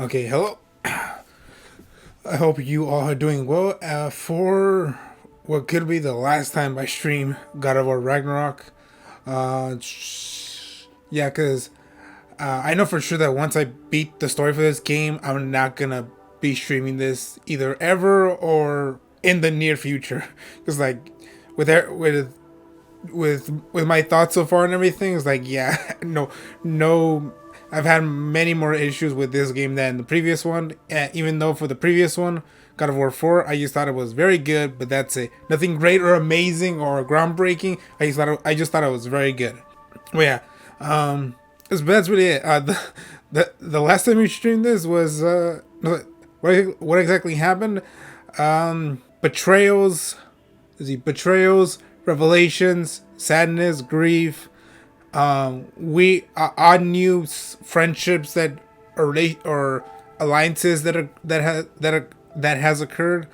Okay, hello. I hope you all are doing well. For what could be the last time I stream God of War Ragnarok, yeah, because I know for sure that once I beat the story for this game, I'm not gonna be streaming this either ever or in the near future. Because like with with my thoughts so far and everything, it's like yeah, no, I've had many more issues with this game than the previous one. Even though for the previous one, God of War 4, I just thought it was very good, but that's it. Nothing great or amazing or groundbreaking. I just thought it was very good. Well, yeah, that's really it. The last time we streamed this was what exactly happened? Betrayals, is he betrayals, revelations, sadness, grief, we odd news, friendships that or alliances that has occurred,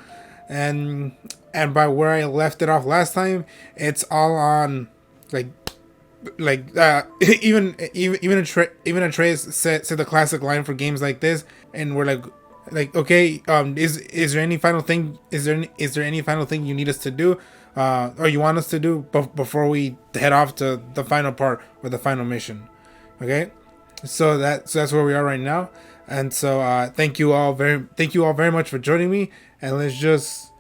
and by where I left it off last time, it's all on like even Atreus said the classic line for games like this, and we're like okay, is there any final thing, is there any final thing you need us to do, or you want us to do before we head off to the final part or the final mission? Okay, so that's where we are right now, and so thank you all very much for joining me, and let's just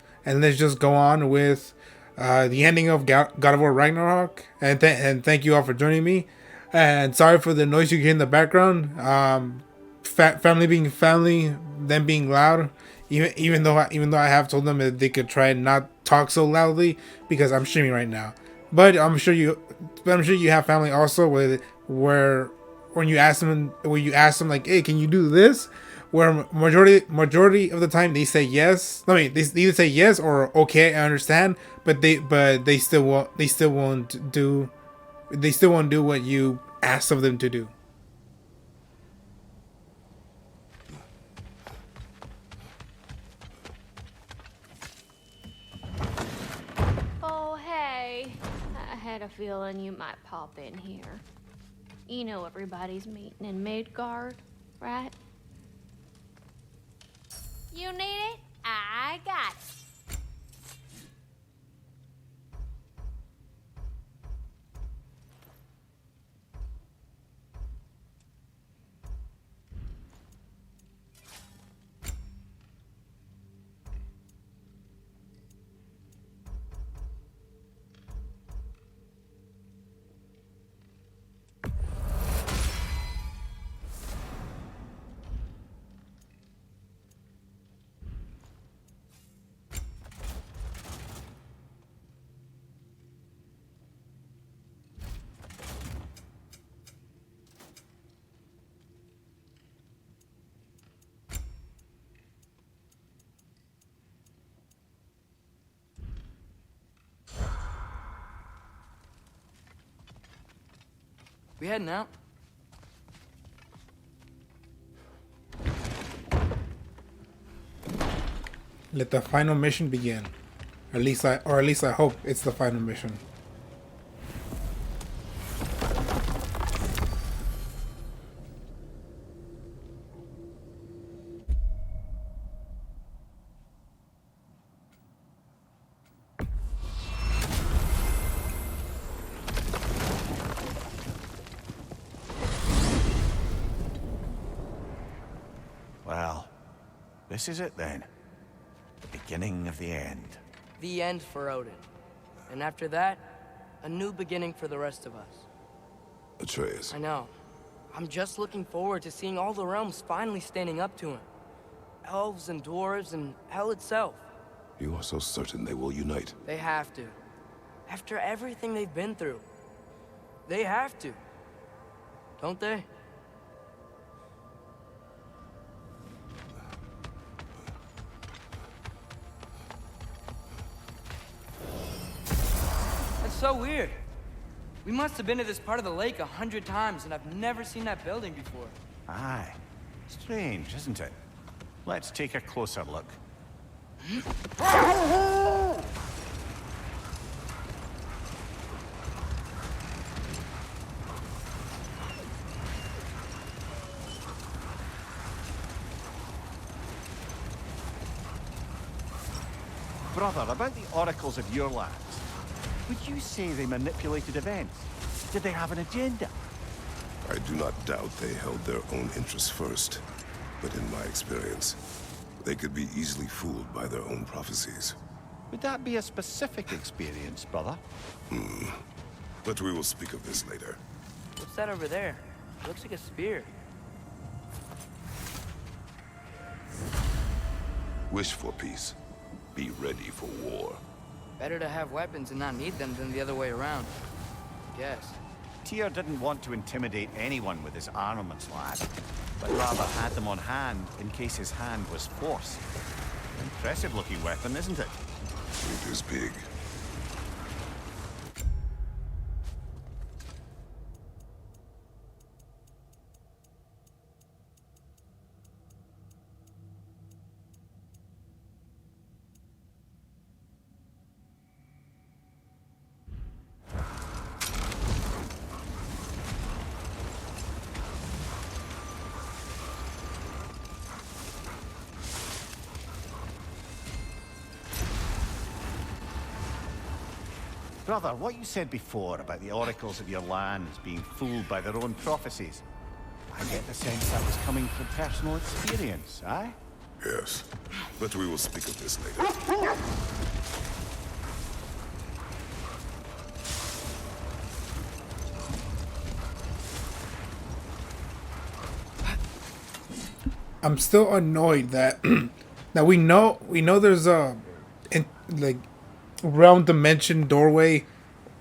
go on with the ending of God of War Ragnarok, and thank you all for joining me. And sorry for the noise you hear in the background. Family being family, them being loud. Even though I have told them that they could try and not talk so loudly because I'm streaming right now. But I'm sure you have family also where when you ask them like, hey, can you do this? Where majority of the time they say yes. I mean, they either say yes or okay, I understand, but they still won't do what you ask of them to do. Oh, hey. I had a feeling you might pop in here. You know everybody's meeting in Midgard, right? You need it? I got it. We heading out? Let the final mission begin. At least I hope it's the final mission. Well, this is it then. The beginning of the end. The end for Odin. And after that, a new beginning for the rest of us. Atreus. I know. I'm just looking forward to seeing all the realms finally standing up to him. Elves and dwarves and hell itself. You are so certain they will unite. They have to. After everything they've been through. They have to. Don't they? That's so weird. We must have been to this part of the lake 100 times, and I've never seen that building before. Aye. Strange, isn't it? Let's take a closer look. Brother, about the oracles of your lands, would you say they manipulated events? Did they have an agenda? I do not doubt they held their own interests first. But in my experience, they could be easily fooled by their own prophecies. Would that be a specific experience, brother? But we will speak of this later. What's that over there? It looks like a spear. Wish for peace. Be ready for war. Better to have weapons and not need them than the other way around. Yes. Tyr didn't want to intimidate anyone with his armaments, lad, but rather had them on hand in case his hand was forced. Impressive-looking weapon, isn't it? It is big. Brother, what you said before about the oracles of your lands being fooled by their own prophecies, I get the sense that was coming from personal experience, aye? Yes. But we will speak of this later. I'm still annoyed that that we know there's a like realm dimension doorway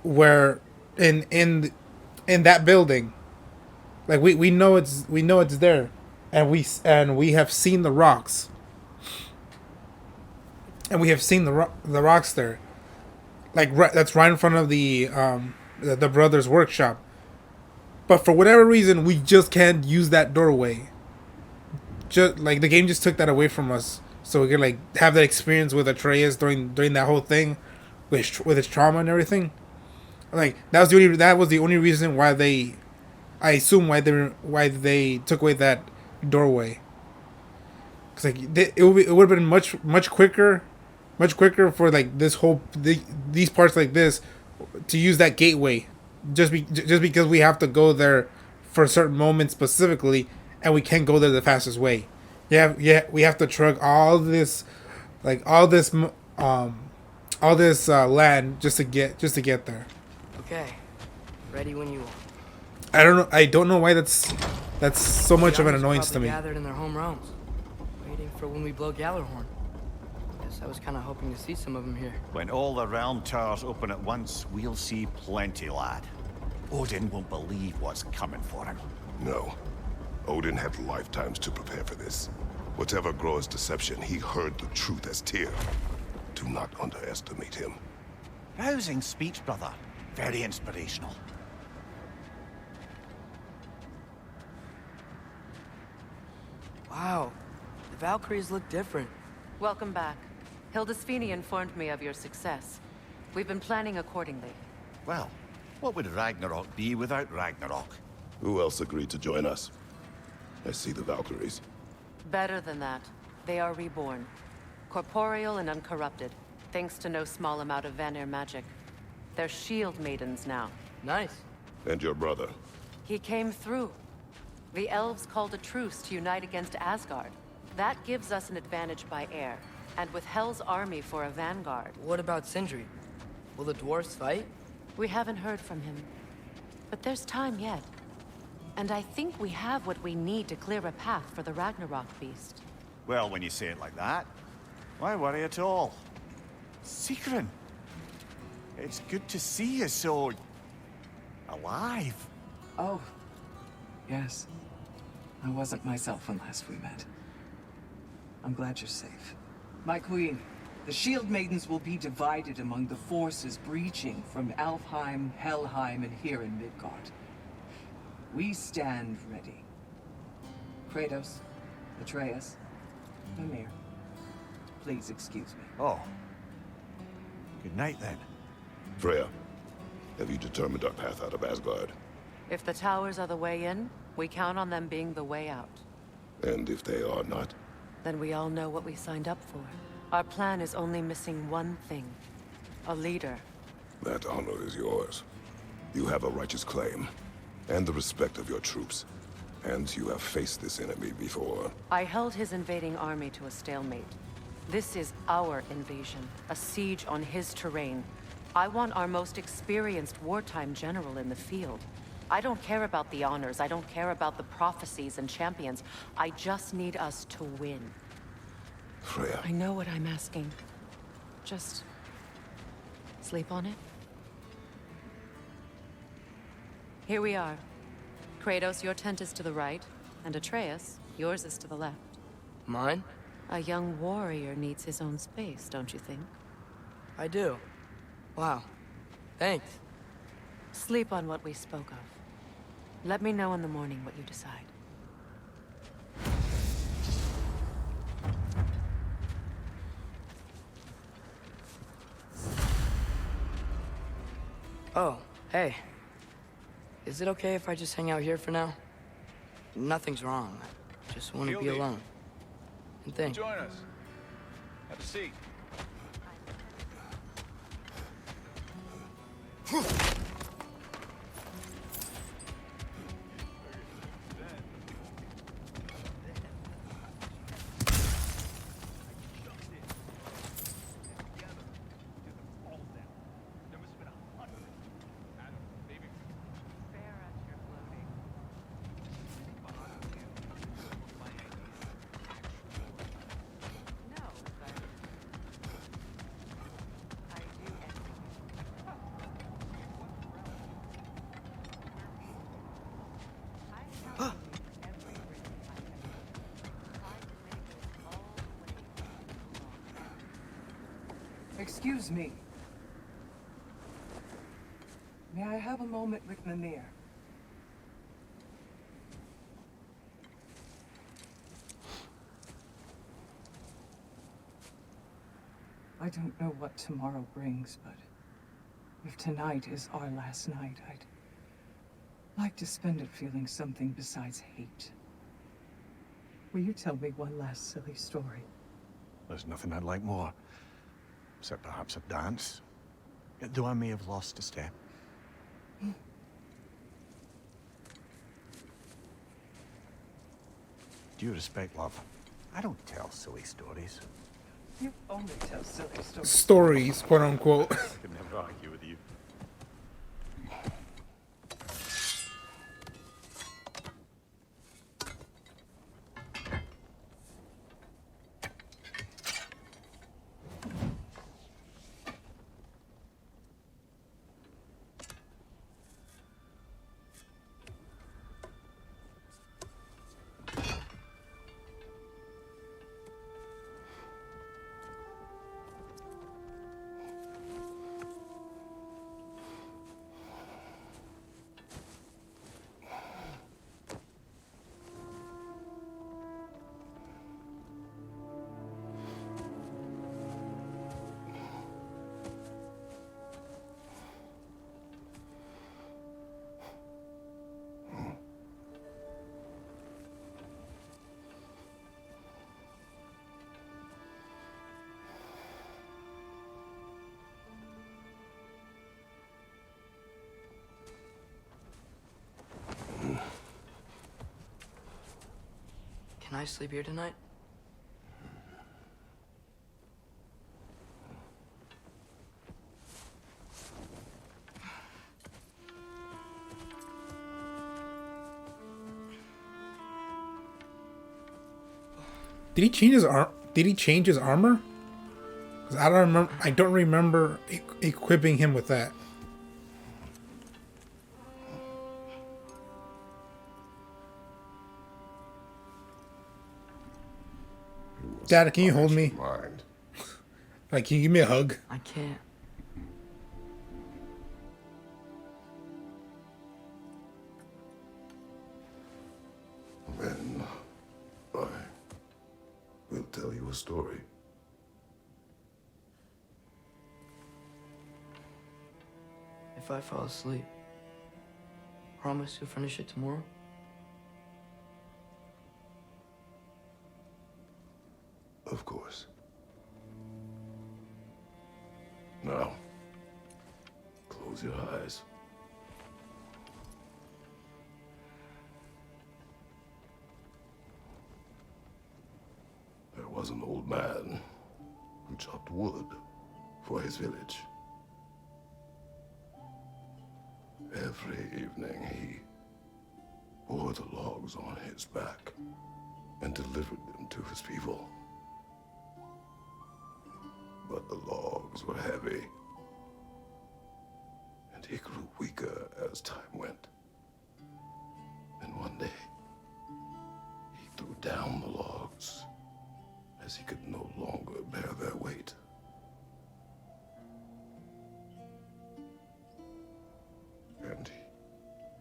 where in that building, like we know it's there, and we have seen the rocks, and we have seen the rocks there, like that's right in front of the brothers' workshop. But for whatever reason, we just can't use that doorway. Just like the game just took that away from us, so we could like have that experience with Atreus during that whole thing, with his trauma and everything. Like that was the only reason why they, I assume why they took away that doorway. Cause like it would have been much quicker for like these parts like this to use that gateway, just because we have to go there for certain moments specifically. And we can't go there the fastest way. Yeah, we have to trug all this land just to get there. Okay. Ready when you are. I don't know why that's so much of an annoyance to me. Gathered in their home realms, waiting for when we blow Gallarhorn. Guess I was kind of hoping to see some of them here. When all the realm towers open at once, we'll see plenty, lad. Odin won't believe what's coming for him. No. Odin had lifetimes to prepare for this. Whatever Groa's deception, he heard the truth as Tyr. Do not underestimate him. Rousing speech, brother. Very inspirational. Wow. The Valkyries look different. Welcome back. Hildisvini informed me of your success. We've been planning accordingly. Well, what would Ragnarok be without Ragnarok? Who else agreed to join us? I see the Valkyries. Better than that. They are reborn. Corporeal and uncorrupted, thanks to no small amount of Vanir magic. They're shield maidens now. Nice. And your brother? He came through. The elves called a truce to unite against Asgard. That gives us an advantage by air, and with Hell's army for a vanguard. What about Sindri? Will the dwarves fight? We haven't heard from him. But there's time yet. And I think we have what we need to clear a path for the Ragnarok beast. Well, when you say it like that, why worry at all? Sigrun! It's good to see you so... alive. Oh, yes. I wasn't myself when last we met. I'm glad you're safe. My queen, the Shield Maidens will be divided among the forces breaching from Alfheim, Helheim, and here in Midgard. We stand ready. Kratos, Atreus, Mimir, please excuse me. Oh. Good night, then. Freya, have you determined our path out of Asgard? If the towers are the way in, we count on them being the way out. And if they are not? Then we all know what we signed up for. Our plan is only missing one thing. A leader. That honor is yours. You have a righteous claim, and the respect of your troops. And you have faced this enemy before. I held his invading army to a stalemate. This is our invasion, a siege on his terrain. I want our most experienced wartime general in the field. I don't care about the honors, I don't care about the prophecies and champions. I just need us to win. Freya. I know what I'm asking. Just sleep on it. Here we are. Kratos, your tent is to the right, and Atreus, yours is to the left. Mine? A young warrior needs his own space, don't you think? I do. Wow. Thanks. Sleep on what we spoke of. Let me know in the morning what you decide. Oh, hey. Is it okay if I just hang out here for now? Nothing's wrong. I just want to be alone. And think. Join us. Have a seat. Excuse me. May I have a moment with Mimir? I don't know what tomorrow brings, but if tonight is our last night, I'd like to spend it feeling something besides hate. Will you tell me one last silly story? There's nothing I'd like more. Except perhaps a dance. Though I may have lost a step. Due respect, love. I don't tell silly stories. You only tell silly stories. Stories, quote unquote. I could never argue with you. Can I sleep here tonight? Did he change his Did he change his armor? 'Cause I don't remember. I don't remember equipping him with that. Dad, can you hold me? Mind. Like, can you give me a hug? I can't. Then I will tell you a story. If I fall asleep, promise you'll finish it tomorrow? Of course. Now, close your eyes. There was an old man who chopped wood for his village. Every evening he bore the logs on his back and delivered them to his people. But the logs were heavy, and he grew weaker as time went. And one day, he threw down the logs as he could no longer bear their weight. And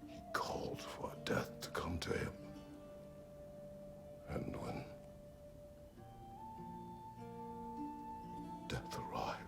he called for death to come to him. And when death arrived,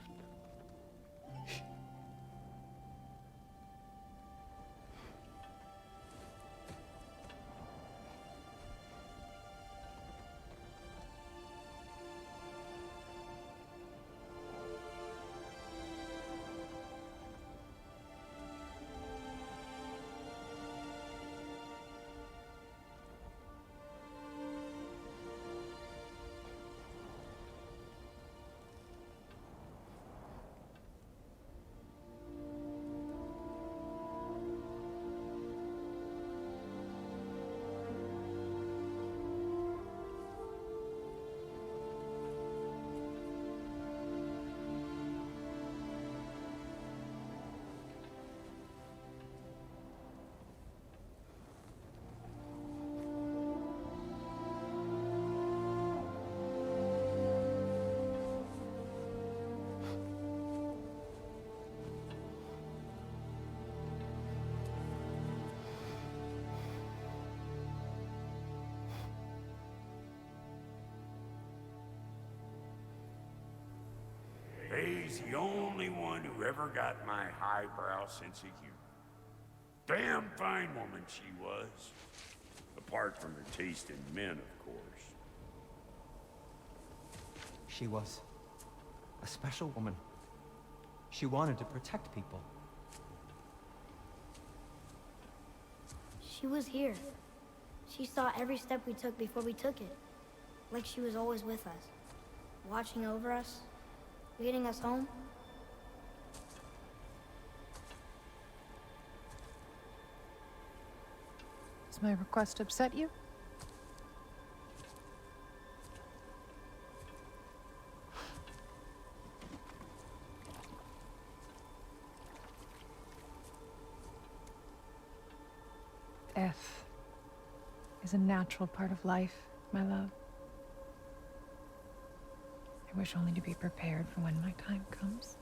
He's the only one who ever got my highbrow sense of humor. Damn fine woman she was. Apart from her taste in men, of course. She was a special woman. She wanted to protect people. She was here. She saw every step we took before we took it. Like she was always with us. Watching over us. Leading us home. Does my request upset you? Death is a natural part of life, my love. I wish only to be prepared for when my time comes.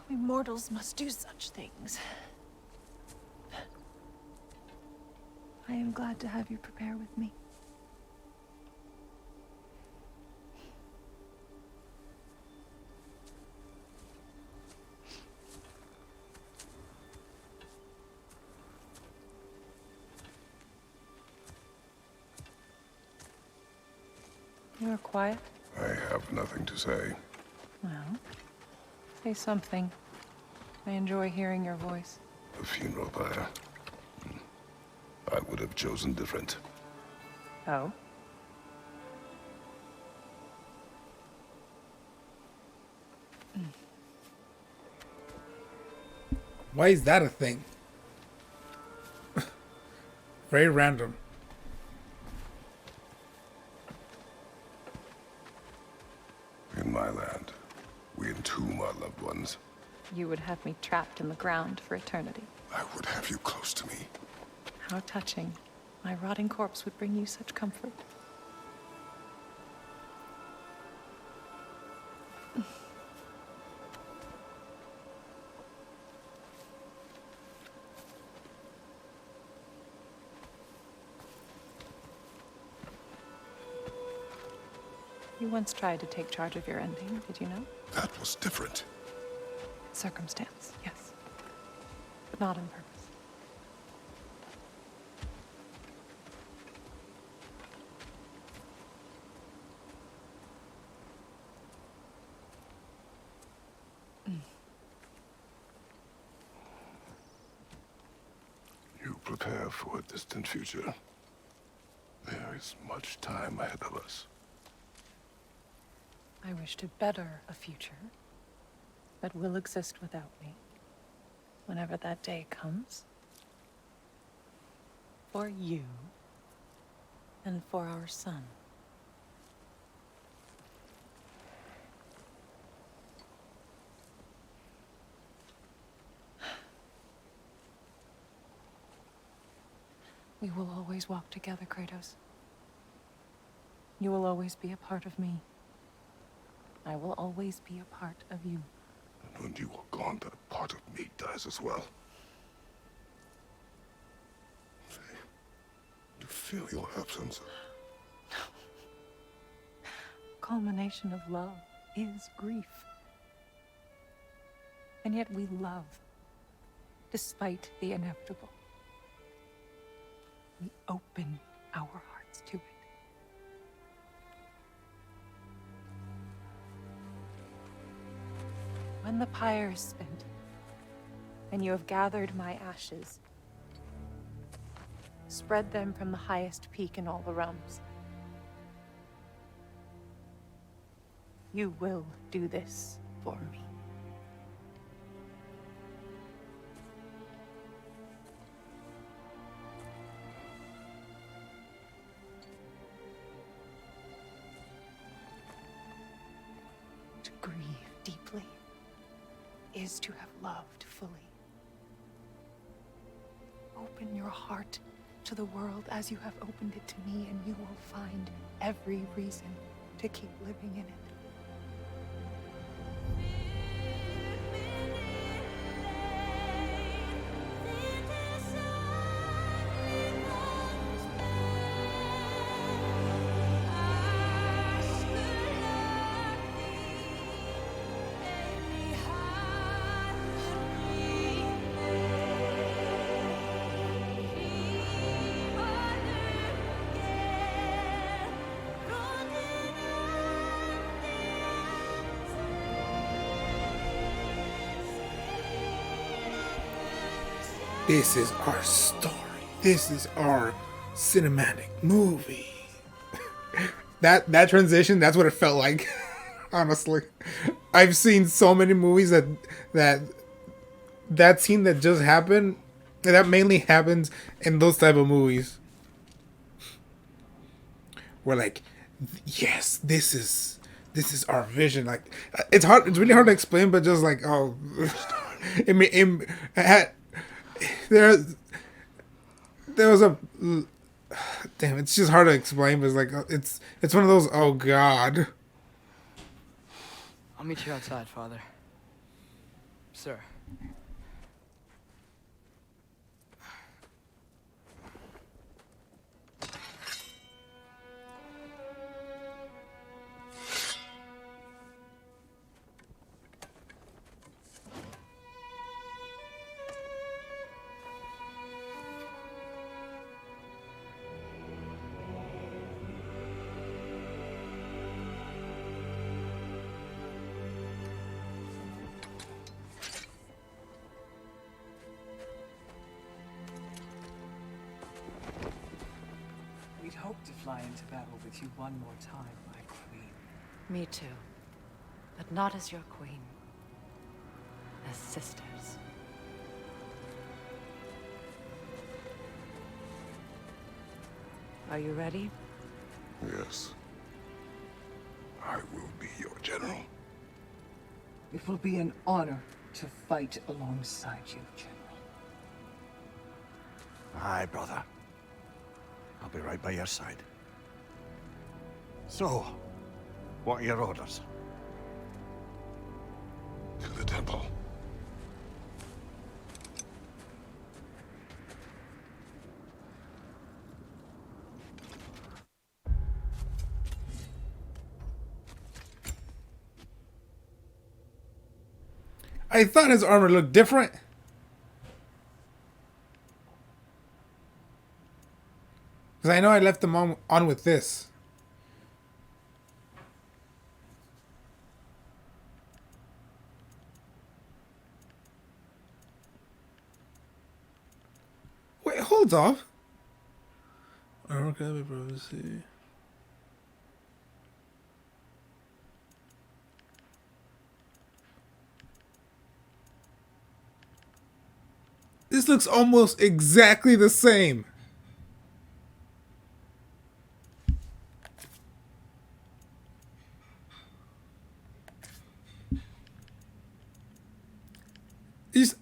We mortals must do such things. I am glad to have you prepare with me. You are quiet? I have nothing to say. Well, say something. I enjoy hearing your voice. The funeral pyre. I would have chosen different. Oh? Why is that a thing? Very random. In my land, we entomb our loved ones. You would have me trapped in the ground for eternity. I would have you close to me. How touching. My rotting corpse would bring you such comfort. You once tried to take charge of your ending, did you know? That was different. Circumstance, yes. But not on purpose. You prepare for a distant future. There is much time ahead of us. I wish to better a future that will exist without me, whenever that day comes. For you, and for our son. We will always walk together, Kratos. You will always be a part of me. I will always be a part of you. And when you are gone, that part of me dies as well. To feel your absence. Culmination of love is grief. And yet we love, despite the inevitable. We open our hearts to it. When the pyre is spent, and you have gathered my ashes, spread them from the highest peak in all the realms. You will do this for me. To grieve deeply is to have loved fully. Open your heart to the world as you have opened it to me, and you will find every reason to keep living in it. This is our story. This is our cinematic movie. that transition, that's what it felt like. Honestly, I've seen so many movies that scene that just happened, that mainly happens in those type of movies. We're like, yes, this is our vision. Like, it's really hard to explain, but just like, oh, there was a damn. It's just hard to explain, but it's like it's one of those. Oh God. I'll meet you outside, Father. Sir. We'd hoped to fly into battle with you one more time, my queen. Me too. But not as your queen. As sisters. Are you ready? Yes. I will be your general. It will be an honor to fight alongside you, General. Aye, brother. I'll be right by your side. So, what are your orders? To the temple. I thought his armor looked different. Because I know I left him on with this. Wait, hold off. Armor copy prophecy. This looks almost exactly the same.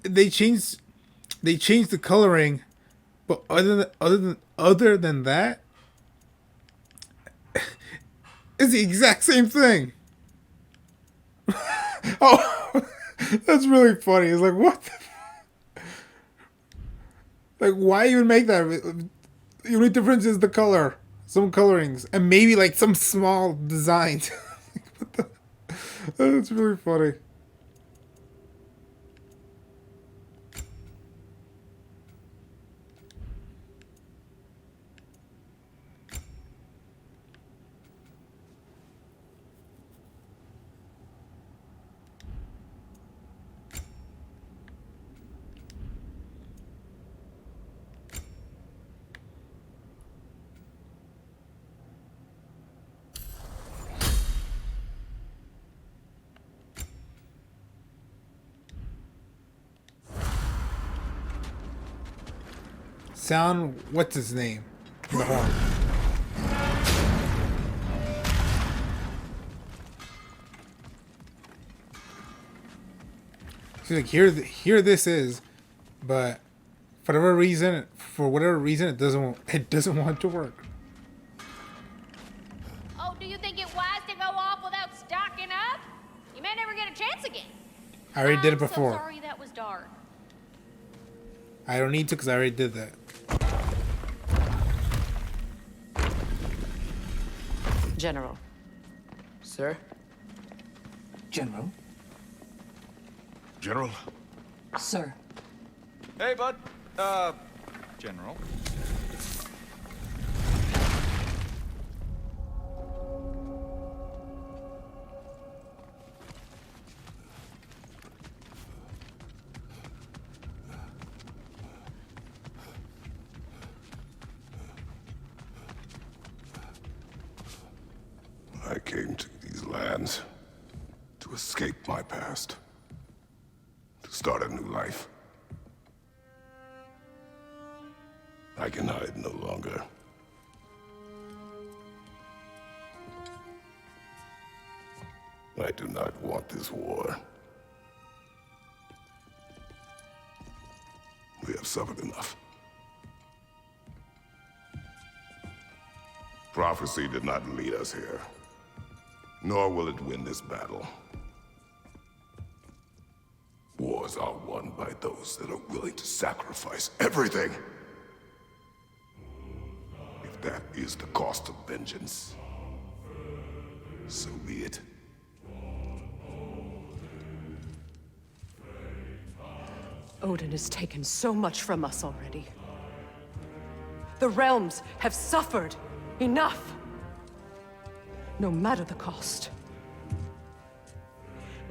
They changed the coloring, but other than that, it's the exact same thing. Oh, that's really funny. It's like, what the like, why even make that? The only difference is the color, some colorings, and maybe like some small designs. What the? That's really funny. Sound, what's his name? The horn. So like here this is, but for whatever reason, it doesn't want to work. Oh, do you think it wise to go off without stocking up? You may never get a chance again. I already did it before. So sorry that was dark. I don't need to because I already did that. General. Sir? General? General? Sir. Hey, bud. General. I came to these lands to escape my past, to start a new life. I can hide no longer. I do not want this war. We have suffered enough. Prophecy did not lead us here, nor will it win this battle. Wars are won by those that are willing to sacrifice everything. If that is the cost of vengeance, so be it. Odin has taken so much from us already. The realms have suffered enough. No matter the cost.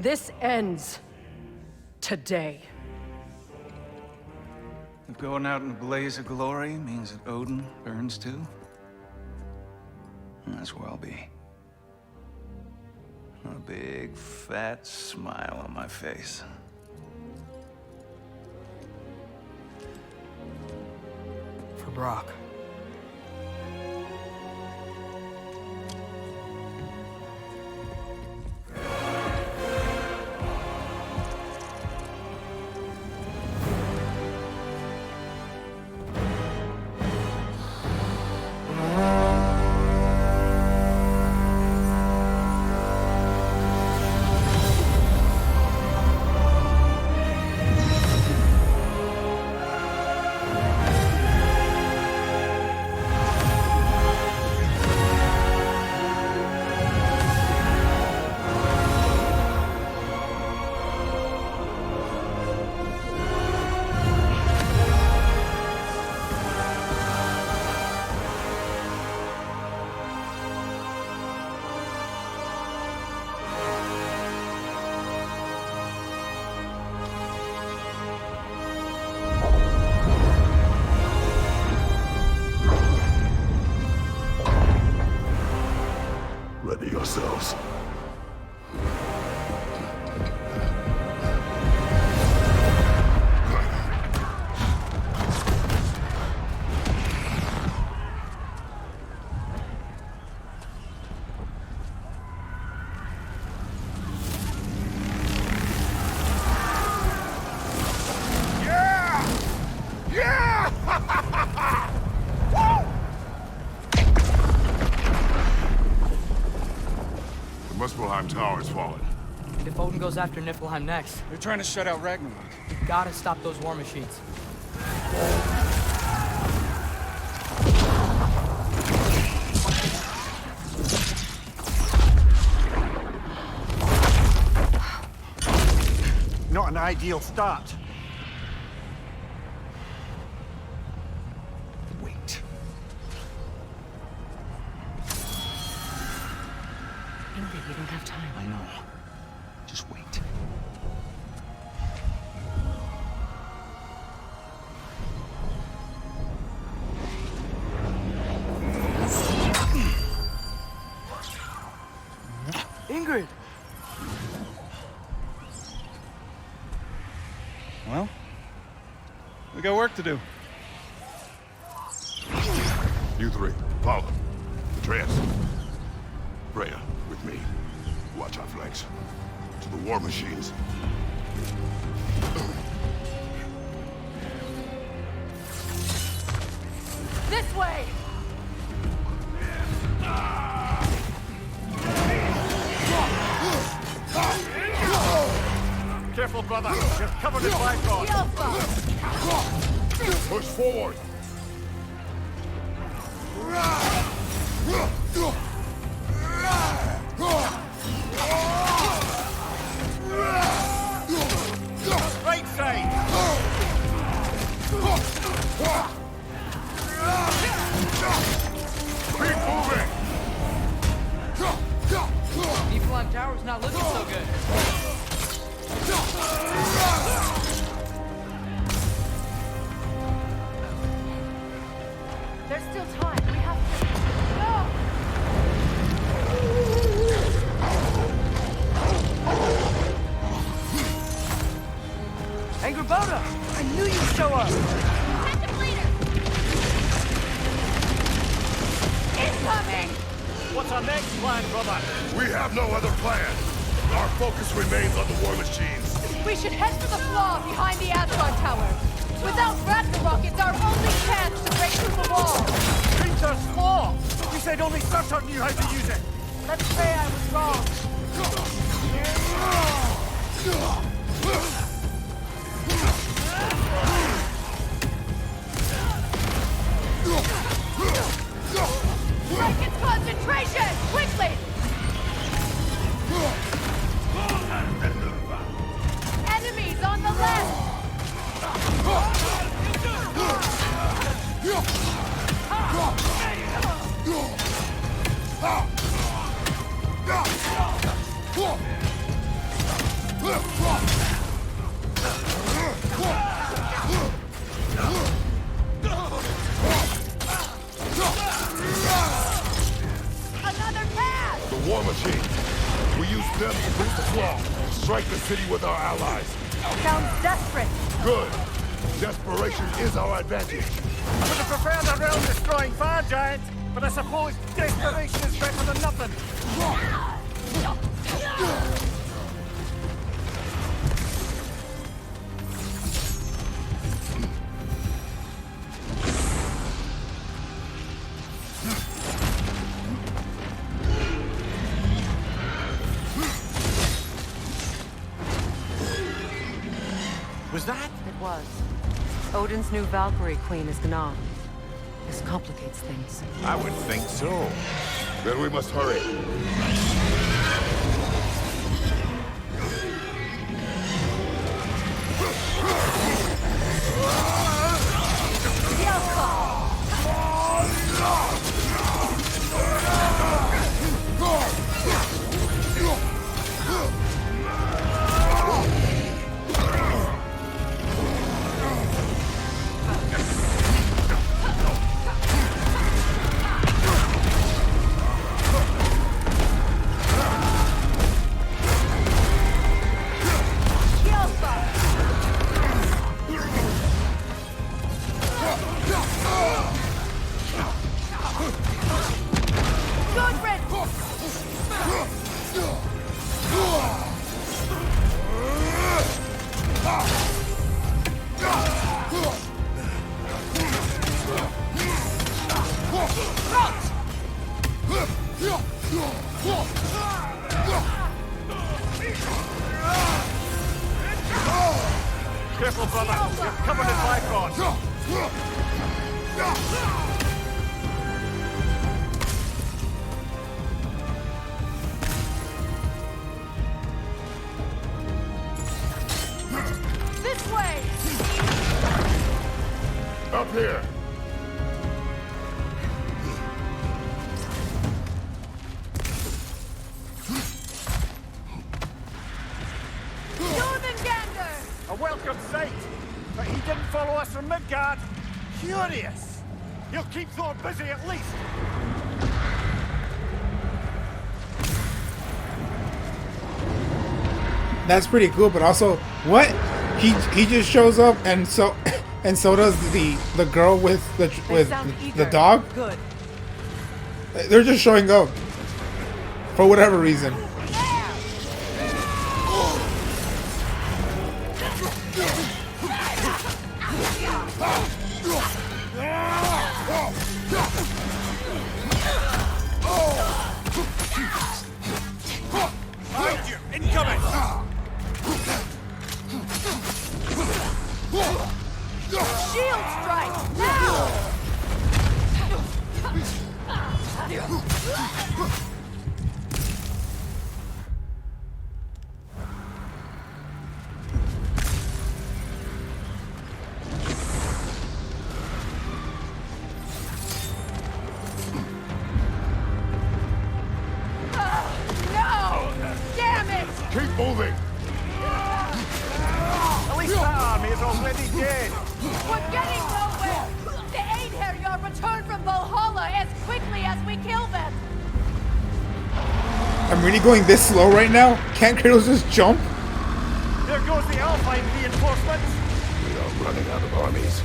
This ends today. If going out in a blaze of glory means that Odin burns too, that's where I'll be. A big, fat smile on my face. For Brock. Muspelheim Tower has fallen. And if Odin goes after Niflheim next, They're trying to shut out Ragnarok. we gotta stop those war machines. Not an ideal start. Wait. Ingrid, you don't have time. I know. Just wait. Ingrid! Well, we got work to do. You three, follow. Atreus. Freya, with me. Watch our flanks. To the war machines. This way! Careful, brother. You're covered in black god. Push forward! Right side. Keep moving! Niflheim Tower's not looking so good. There's still time. We have to... No! Angrboda! I knew you'd show up! Detective leader! Incoming! What's our next plan, brother? We have no other plan. Our focus remains on the war machines. We should head for the flaw behind the Asgard Tower. Without Ragnarok, it's our only chance to break through the wall. Creature's flaw! You said only Surtur knew how to use it! Let's say I was wrong. Break its concentration! Quickly! Enemies on the left! Another pass! The war machines. We use them to breach the flaw. Strike the city with our allies. Sounds desperate. Good. Desperation is our advantage. I would have preferred a realm-destroying fire giant, but I suppose desperation is better than nothing. Was that? It was. Odin's new Valkyrie queen is Gná. This complicates things. I would think so. Then we must hurry. brother. You're covered in Bifrost. This way! Up here. A welcome sight. But he didn't follow us from Midgard. Curious. He'll keep Thor busy at least. That's pretty cool, but also, what? He just shows up, and so does the girl with the dog. Good. They're just showing up for whatever reason. Behind you! Incoming! Shield strike! Now! Keep moving. At least that army is already dead. We're getting nowhere! The Einherjar return from Valhalla as quickly as we kill them! I'm really going this slow right now? Can't Kratos just jump? There goes the Alpine reinforcements. We are running out of armies.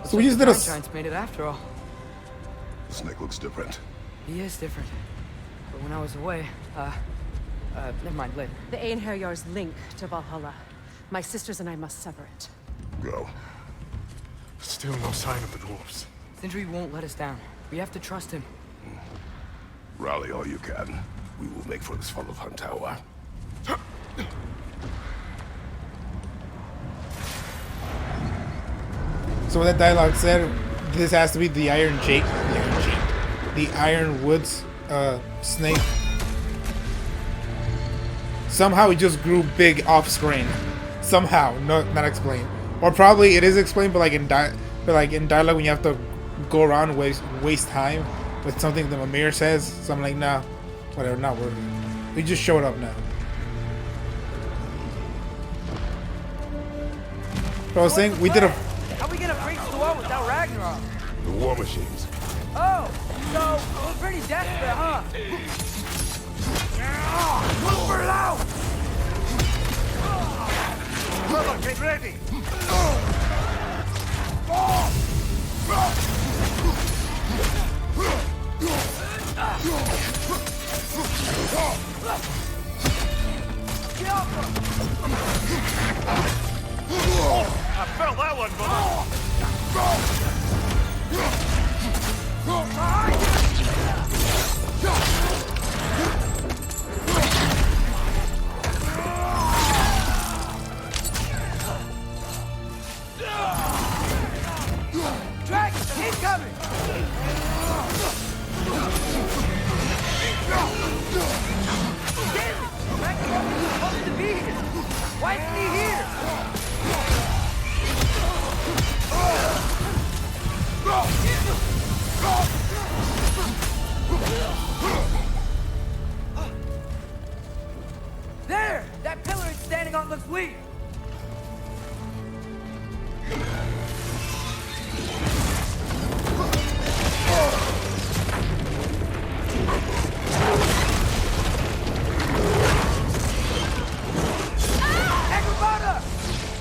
So we just did a... The Giants made it after all. The snake looks different. He is different. But when I was away, never mind, later. The Einherjar's link to Valhalla. My sisters and I must sever it. Go. Still no sign of the dwarves. Sindri won't let us down. We have to trust him. Rally all you can. We will make for this funnel hunt tower. So what that dialogue said, this has to be the the Iron Woods snake. Somehow he just grew big off screen. Somehow, not explained. Or probably it is explained, but like in dialogue when you have to go around and waste time with something that Mimir says. So I'm like, nah, whatever, not worth it. We just showed up now. But I was saying we did a. How are we gonna breach the wall without Ragnarok? The war machines. Oh, so we're pretty desperate, huh? Look for it out! Brother, get ready! I felt that one, brother! Dragon, incoming! Damn it! Ragnarok is supposed to be here! Why isn't he here? There! That pillar it's standing on looks weak!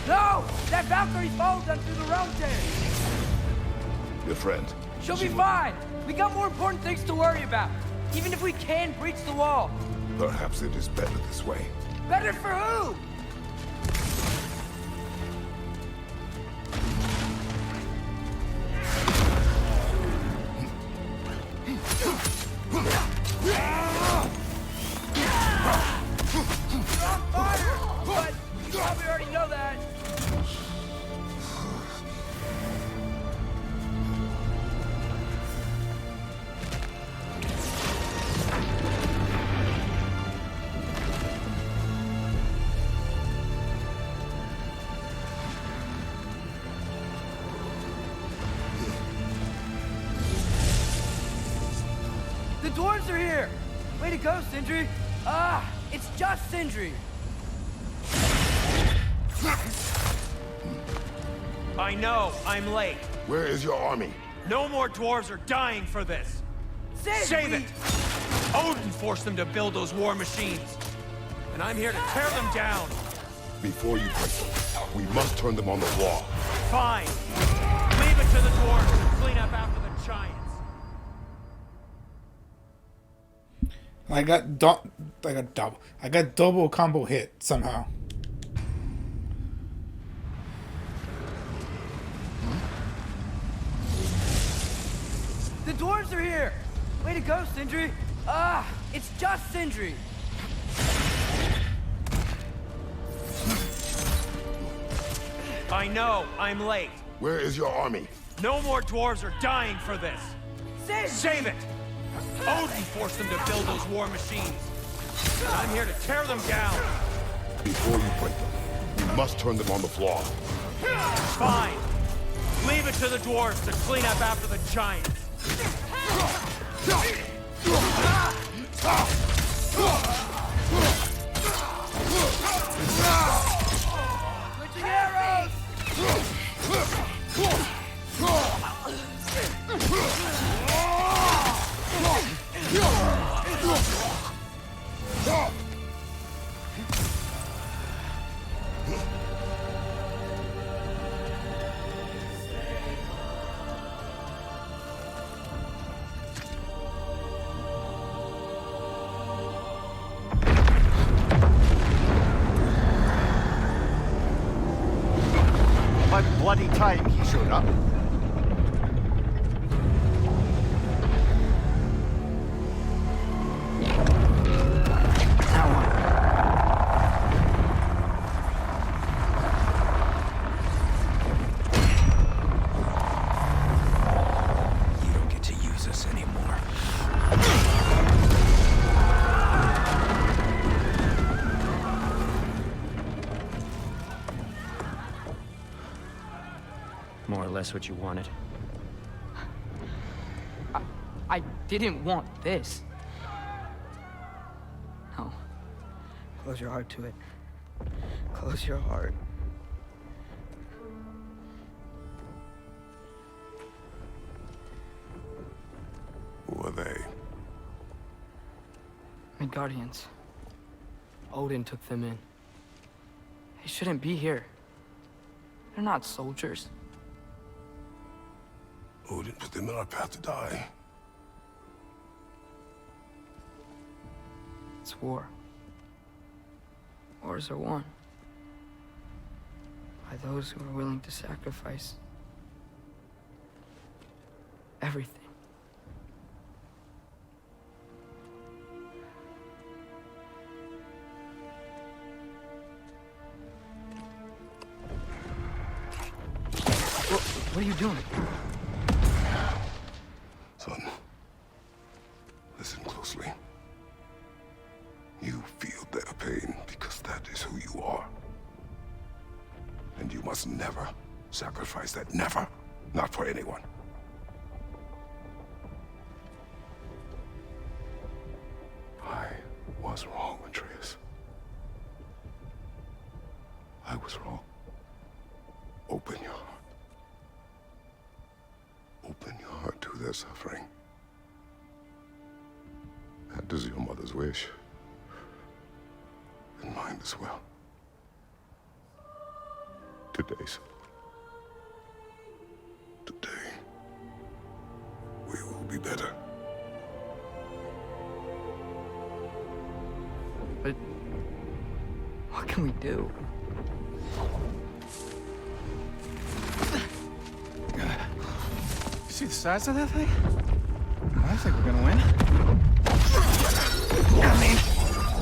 No! That Valkyrie falls through the realm there! Your friend. She'll be fine! We got more important things to worry about! Even if we can breach the wall! Perhaps it is better this way. Better for who? dwarves are here! Way to go, Sindri! Ah, it's just Sindri! I know, I'm late. Where is your army? No more dwarves are dying for this. Save it! Odin forced them to build those war machines. And I'm here to tear them down. Before you break them, we must turn them on the floor. Fine. Leave it to the dwarves to clean up after the giants. I got double combo hit somehow. The dwarves are here! Way to go, Sindri! Ah, it's just Sindri! I know, I'm late. Where is your army? No more dwarves are dying for this. Save it! Odin forced them to build those war machines. And I'm here to tear them down. Before you break them, we must turn them on the floor. Fine. Leave it to the dwarves to clean up after the giants. Switching arrows! About bloody time he showed up. You don't get to use us anymore. More or less what you wanted. I didn't want this. No. Close your heart to it. Close your heart. Who are they? Midgardians. Odin took them in. They shouldn't be here. They're not soldiers. Odin put them in our path to die. It's war. Wars are won by those who are willing to sacrifice everything. What are you doing? Son, listen closely. You feel their pain because that is who you are. And you must never sacrifice that. Never. Not for anyone. I was wrong, Atreus. I was wrong. Open your heart. Open your heart to their suffering. That is your mother's wish. And mine as well. Today's. Today, we will be better. But what can we do? See the size of that thing? I think we're gonna win. I mean,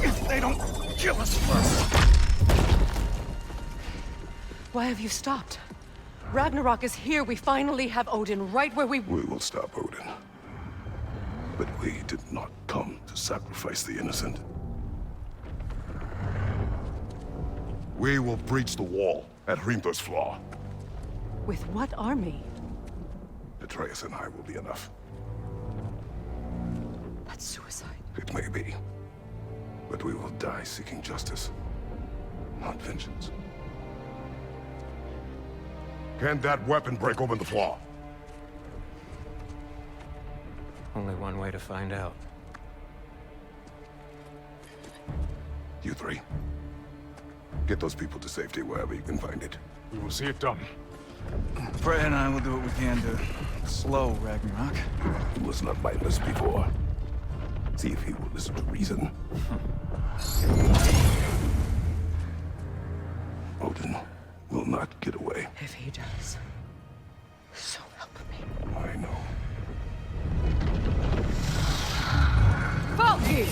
if they don't kill us first. Why have you stopped? Ragnarok is here. We finally have Odin right where we... We will stop Odin. But we did not come to sacrifice the innocent. We will breach the wall at Hrimthur's Flaw. With what army? Atreus and I will be enough. But That's suicide. It may be. But we will die seeking justice, not vengeance. Can that weapon break open the flaw? Only one way to find out. You three. Get those people to safety wherever you can find it. We will see it done. Frey and I will do what we can to slow Ragnarok. He was not mindless before. See if he will listen to reason. Odin will not get away. If he does, so help me. I know. Valky!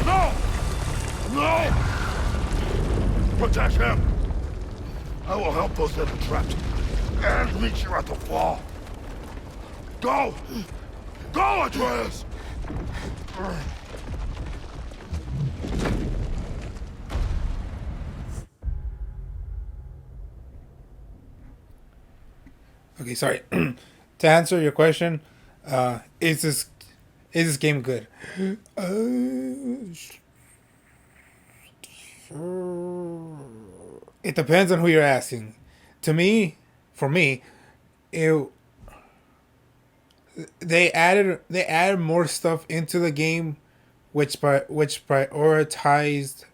No! No! Protect him! I will help those that are trapped. And meet you at the fall. Go! Go, Atreus! Okay, sorry. To answer your question, is this game good? It depends on who you're asking. For me, they added more stuff into the game, which prioritized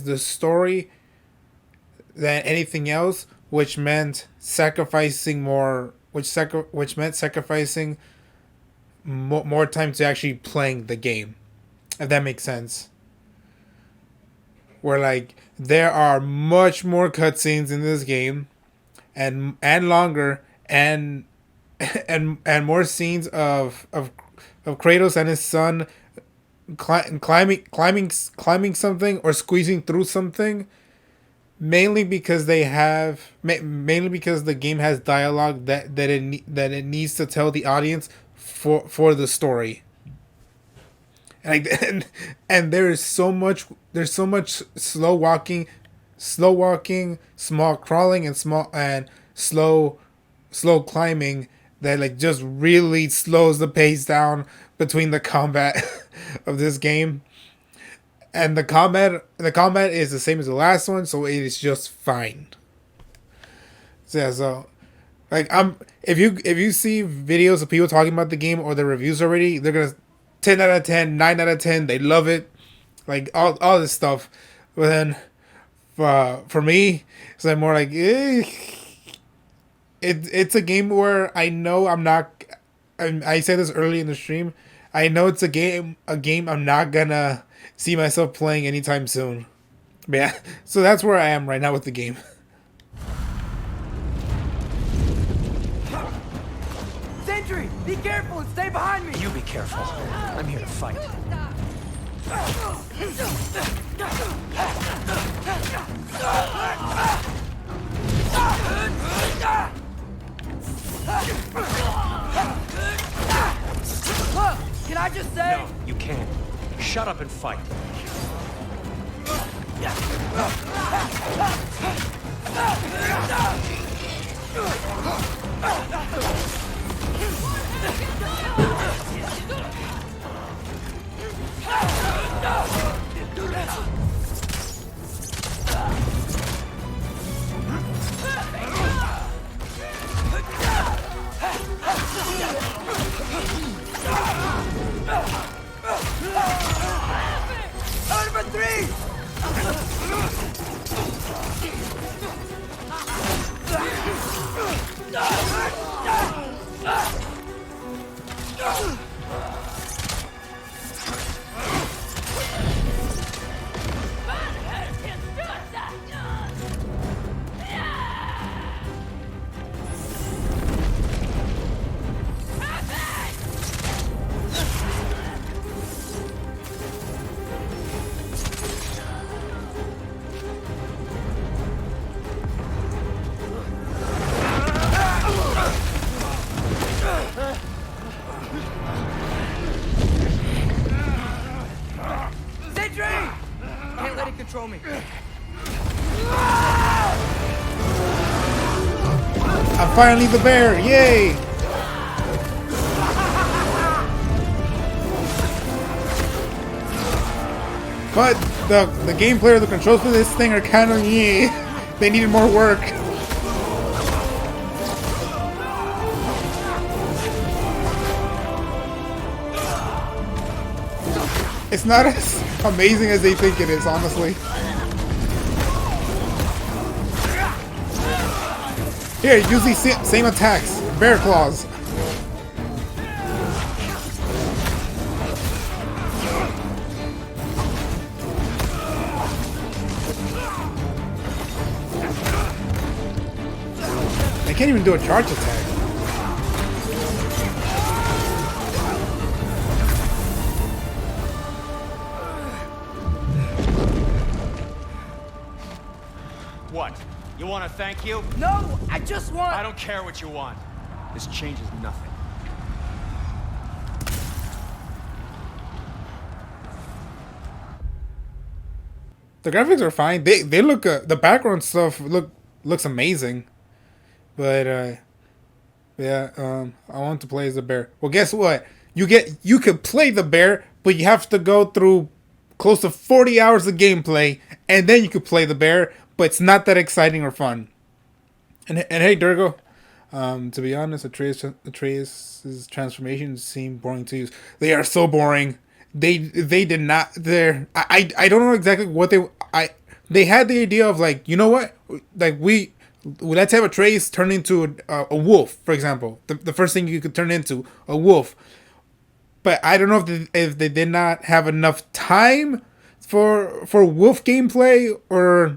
the story than anything else, which meant sacrificing more more time to actually playing the game, if that makes sense. Where like there are much more cutscenes in this game, and longer, and more scenes of Kratos and his son climbing something or squeezing through something. Mainly because the game has dialogue that it needs to tell the audience for the story. And there's so much slow walking, small crawling, and slow climbing that like just really slows the pace down between the combat of this game. And the combat is the same as the last one, so it is just fine. So like if you see videos of people talking about the game or the reviews already, they're gonna 10 out of 10, 9 out of 10, they love it, like all this stuff. But then for me, it's like more like it's a game where I know I'm not. I said this early in the stream. I know it's a game I'm not gonna see myself playing anytime soon. But yeah, so that's where I am right now with the game. Sentry, be careful and stay behind me! You be careful. I'm here to fight. Can I just say? No, you can't. Shut up and fight. Number 3! Can't let it control me. I'm finally the bear! Yay! But the gameplay or the controls for this thing are kind of they needed more work. It's not as amazing as they think it is, honestly. Here, use these same attacks. Bear claws. I can't even do a charge attack. What? You want to thank you? No, I just want... I don't care what you want. This changes nothing. The graphics are fine. They look the background stuff looks amazing. But yeah, I want to play as the bear. Well, guess what? You could play the bear, but you have to go through close to 40 hours of gameplay, and then you could play the bear, but it's not that exciting or fun. And hey, Durgo, to be honest, Atreus' transformations seem boring to use. They are so boring. They did not. I don't know exactly what they had the idea of, like, you know what, like let's have Atreus turn into a wolf, for example. The first thing you could turn into a wolf. But I don't know if they did not have enough time for wolf gameplay, or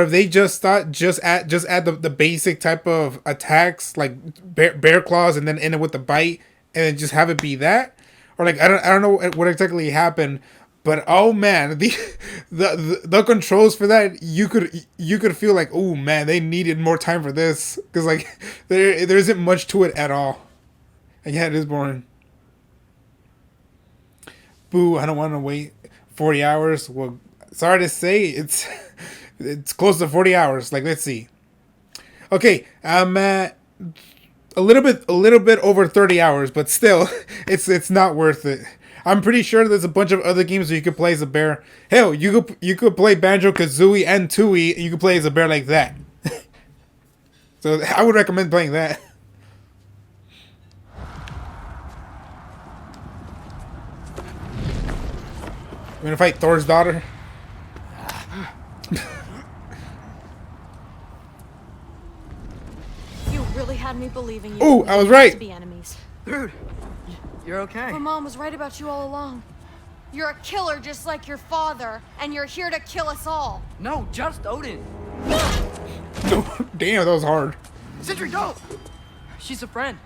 if they just thought just add the basic type of attacks like bear claws and then end it with the bite and then just have it be that, or like I don't know what exactly happened. But oh man, the controls for that, you could feel like, oh man, they needed more time for this, because like there isn't much to it at all. And yeah, it is boring. Boo! I don't want to wait 40 hours. Well, sorry to say, it's close to 40 hours. Like, let's see. Okay, I'm at a little bit over 30 hours, but still, it's not worth it. I'm pretty sure there's a bunch of other games where you could play as a bear. Hell, you could play Banjo-Kazooie and Tooie, and you could play as a bear like that. So I would recommend playing that. We're gonna fight Thor's daughter. You really had me believing you. Ooh, I was right. To be enemies. Dude, you're okay. My mom was right about you all along. You're a killer just like your father, and you're here to kill us all. No, just Odin. Damn, that was hard. Sentry, don't! She's a friend.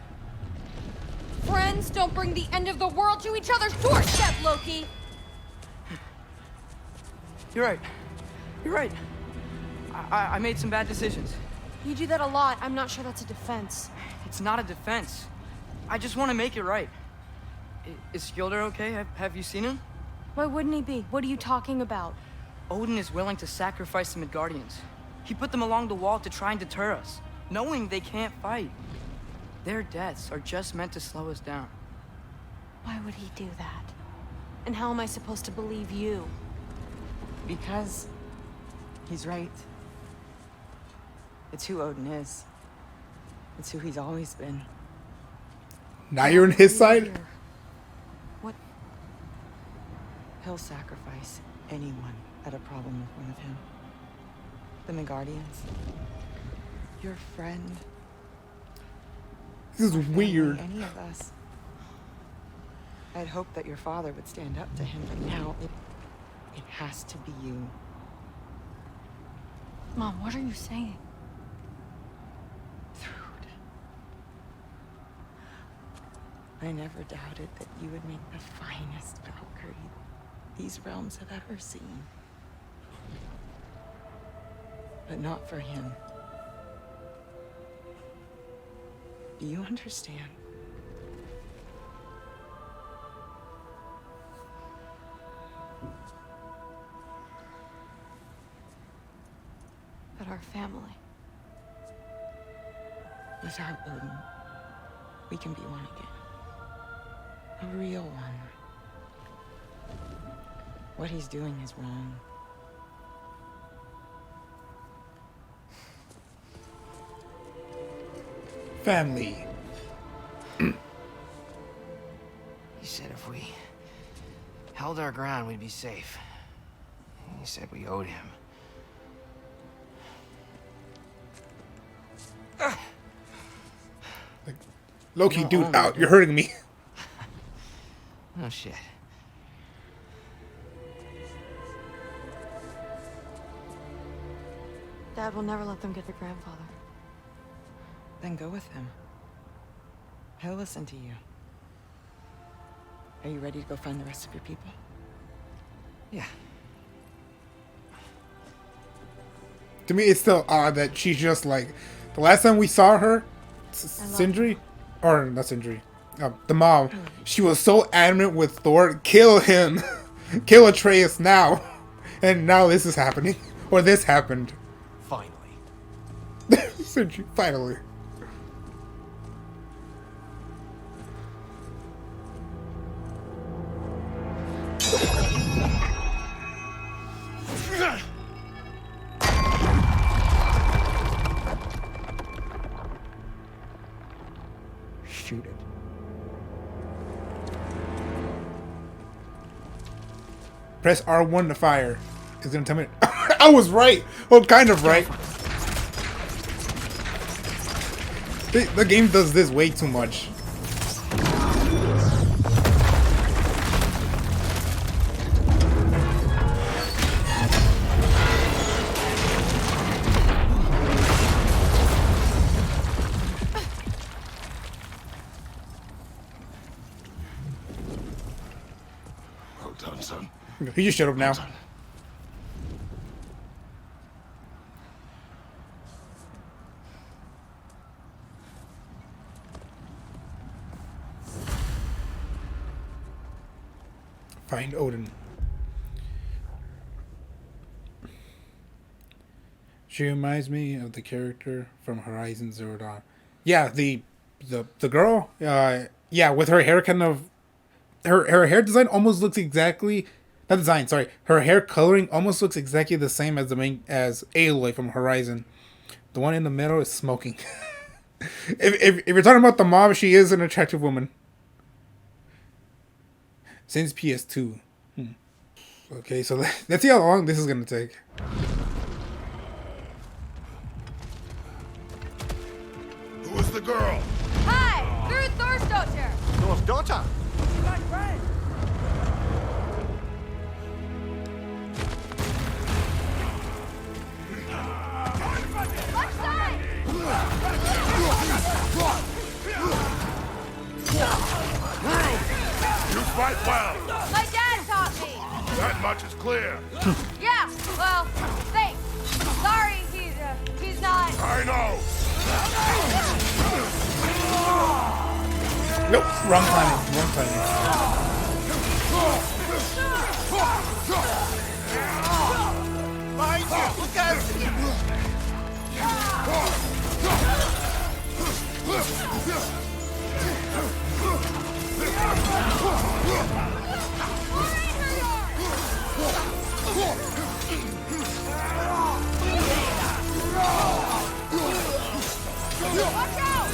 Friends don't bring the end of the world to each other's doorstep, Loki. You're right. You're right. I made some bad decisions. You do that a lot. I'm not sure that's a defense. It's not a defense. I just want to make it right. Is Skilder okay? Have you seen him? Why wouldn't he be? What are you talking about? Odin is willing to sacrifice the Midgardians. He put them along the wall to try and deter us, knowing they can't fight. Their deaths are just meant to slow us down. Why would he do that? And how am I supposed to believe you? Because he's right. It's who Odin is. It's who he's always been. Now you're on his side? What? He'll sacrifice anyone at a problem with one of him. The Midgardians. Your friend. This is weird. Any of us. I'd hoped that your father would stand up to him, but now it has to be you. Mom, what are you saying? I never doubted that you would make the finest Valkyrie these realms have ever seen. But not for him. Do you understand? But our family. Without Odin, we can be one again. A real one. What he's doing is wrong. Family. He said if we held our ground, we'd be safe. He said we owed him. Like, Loki, No, dude, out! You're hurting me. Oh shit. Dad will never let them get their grandfather. Then go with him. He'll listen to you. Are you ready to go find the rest of your people? Yeah. To me, it's still odd that she's just like, the last time we saw her, Sindri, or not Sindri, the mom, she was so adamant with Thor, kill him, kill Atreus now, and now this is happening, or this happened. Finally. Sindri, finally. Shoot it. Press R1 to fire. It's gonna tell me. I was right. Well, kind of right. The game does this way too much. Well done, son. He just shut up now. Find Odin. She reminds me of the character from Horizon Zero Dawn. Yeah, the girl. Yeah, with her hair kind of, her hair design almost looks exactly, not design. Sorry, her hair coloring almost looks exactly the same as as Aloy from Horizon. The one in the middle is smoking. if you're talking about the mom, she is an attractive woman. Since PS2. Okay, so let's see how long this is gonna take. Who is the girl? Hi! They're Thor's daughter! Thor's daughter? My friend! Left side! You fight well. My dad taught me! That much is clear. Yeah, well, thanks. Sorry, he's not... I know. Nope, wrong timing. Wrong timing. Behind you! Look out! Watch out!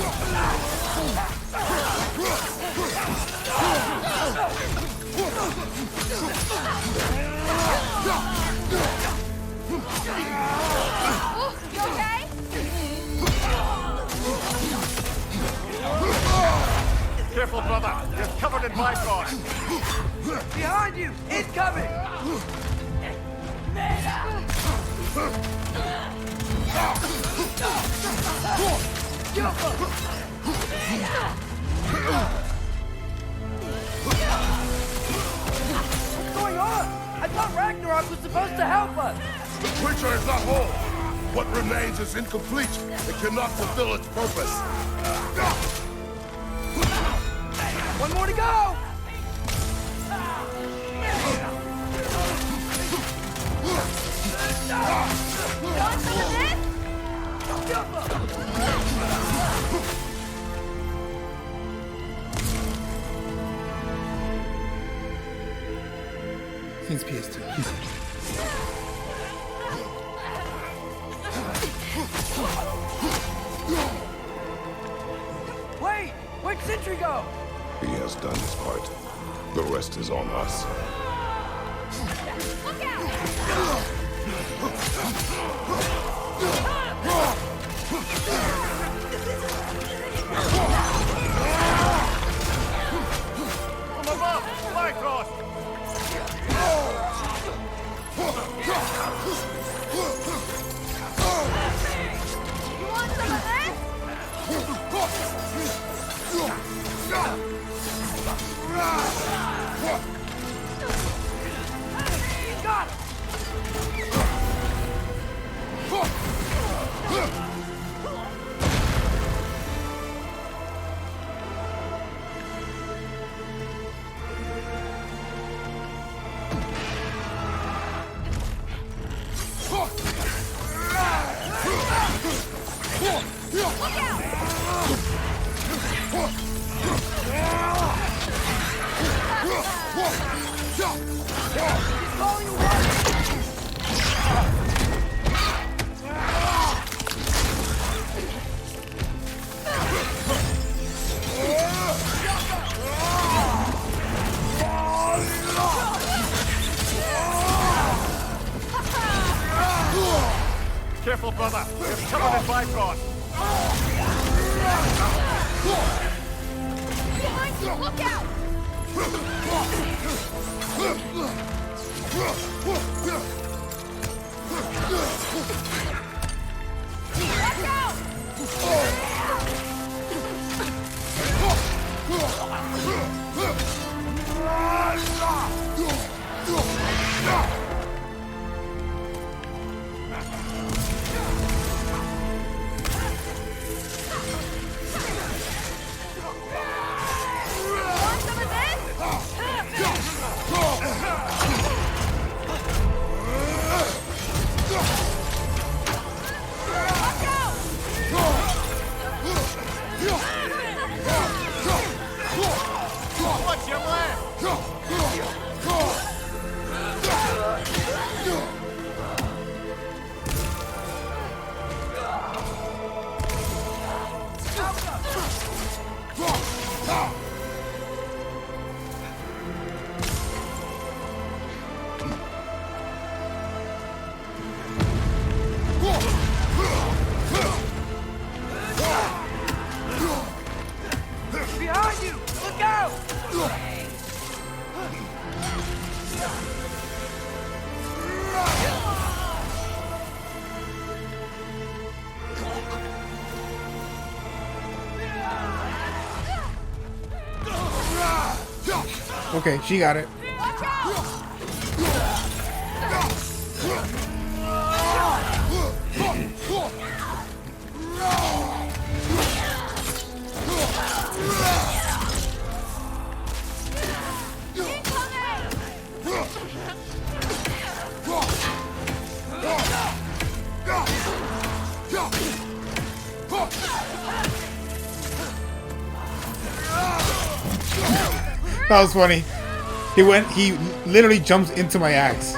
You okay? Careful, brother. You're covered in bygones. Behind you! Incoming! What's going on? I thought Ragnarok was supposed to help us. The creature is not whole. What remains is incomplete. It cannot fulfill its purpose. One more to go! Want some of this? Since PS2. Wait! Where'd Sentry go? He has done his part. The rest is on us. Look out! From above! Fly cross! You want some of this? Got it! Careful, brother. There's trouble in Bifrost. Behind you! Look out! Watch out! Want some of Watch out! Watch your left! Behind you! Look out! Okay, she got it. Watch out! That was funny. He literally jumps into my axe.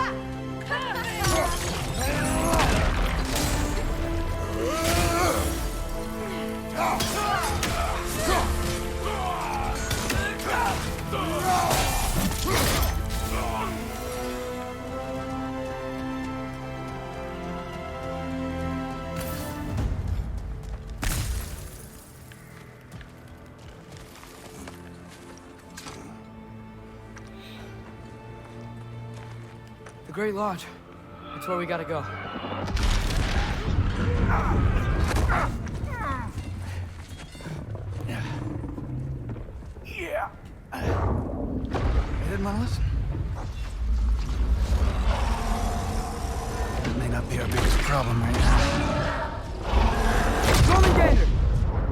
The Great Lodge. That's where we gotta go. Yeah. You didn't want to listen? That may not be our biggest problem right now.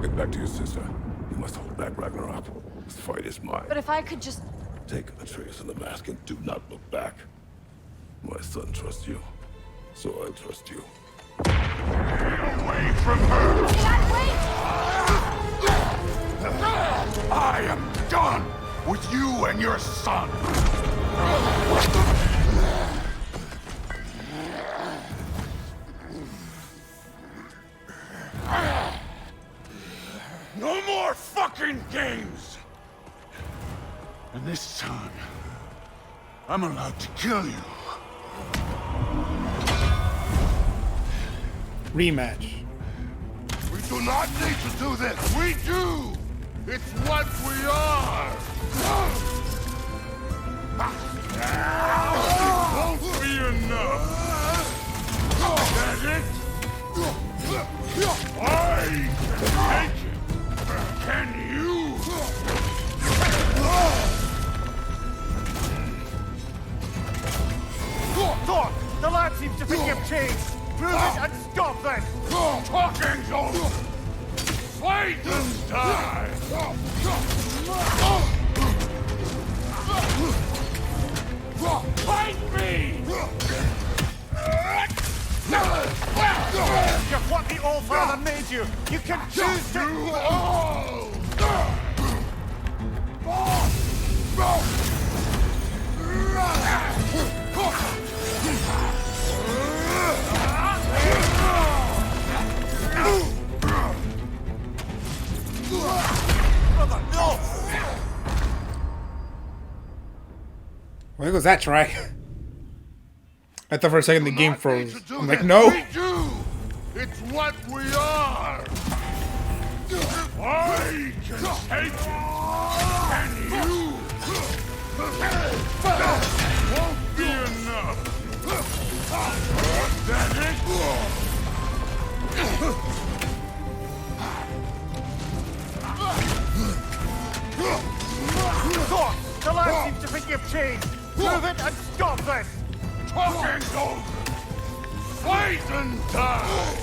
Get back to your sister. You must hold back Ragnarok. This fight is mine. But if I could just... Take Atreus and the mask and do not look back. My son trusts you, so I'll trust you. away from her! I am done with you and your son! No more fucking games! And this time, I'm allowed to kill you. Rematch. We do not need to do this. We do. It's what we are. It won't be enough. That it? I can take it. Can you? Thor! The lad seems to think you've changed! Prove it and stop this! Talking's over! Fight and die! Fight me! You're what the All-Father made you! You can choose to... You all! Well, there goes that try. I thought for a second the game froze. I'm like, no! We do! It's what we are! I can take it! And you! Won't be enough! That it? Thor! The lad seems to think you've changed! Prove it and stop this! Talking's over! Fight and die!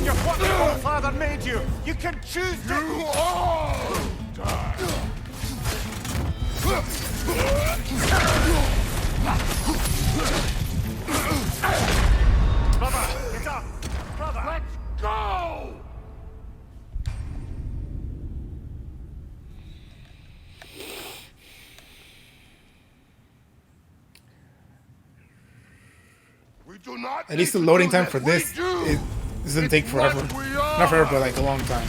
You're what the All-Father made you! You can choose to... You all die! Brother, get up! Brother! Let's go! We do not At least the loading time for this doesn't take forever. Not forever, but like a long time.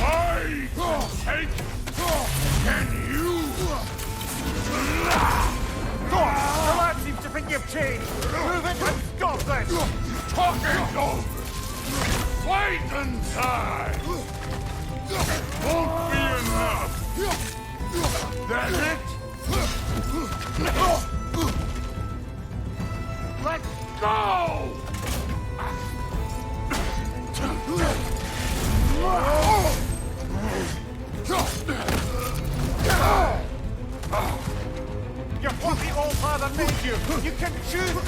I can take it. Can you? Thor! The lad seems to think you've changed! Prove it and stop this! Talking's over. Fight and die. Won't be enough. That it? Let's go! You're what the All-Father made you! You can choose to...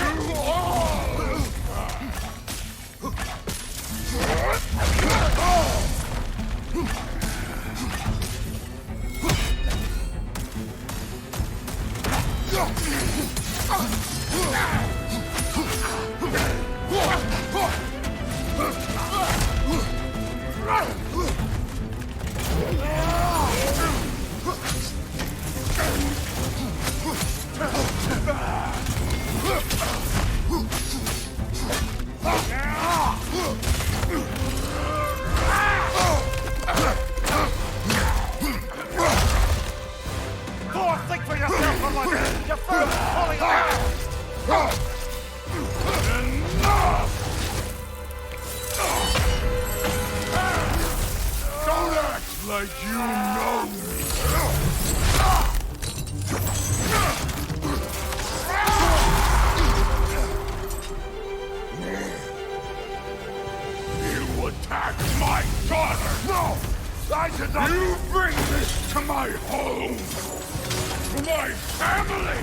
Thor, think for yourself for once! You're first pulling out! Enough! Don't act like you know me! You attacked my daughter! No! I did not! You bring this to my home! To my family!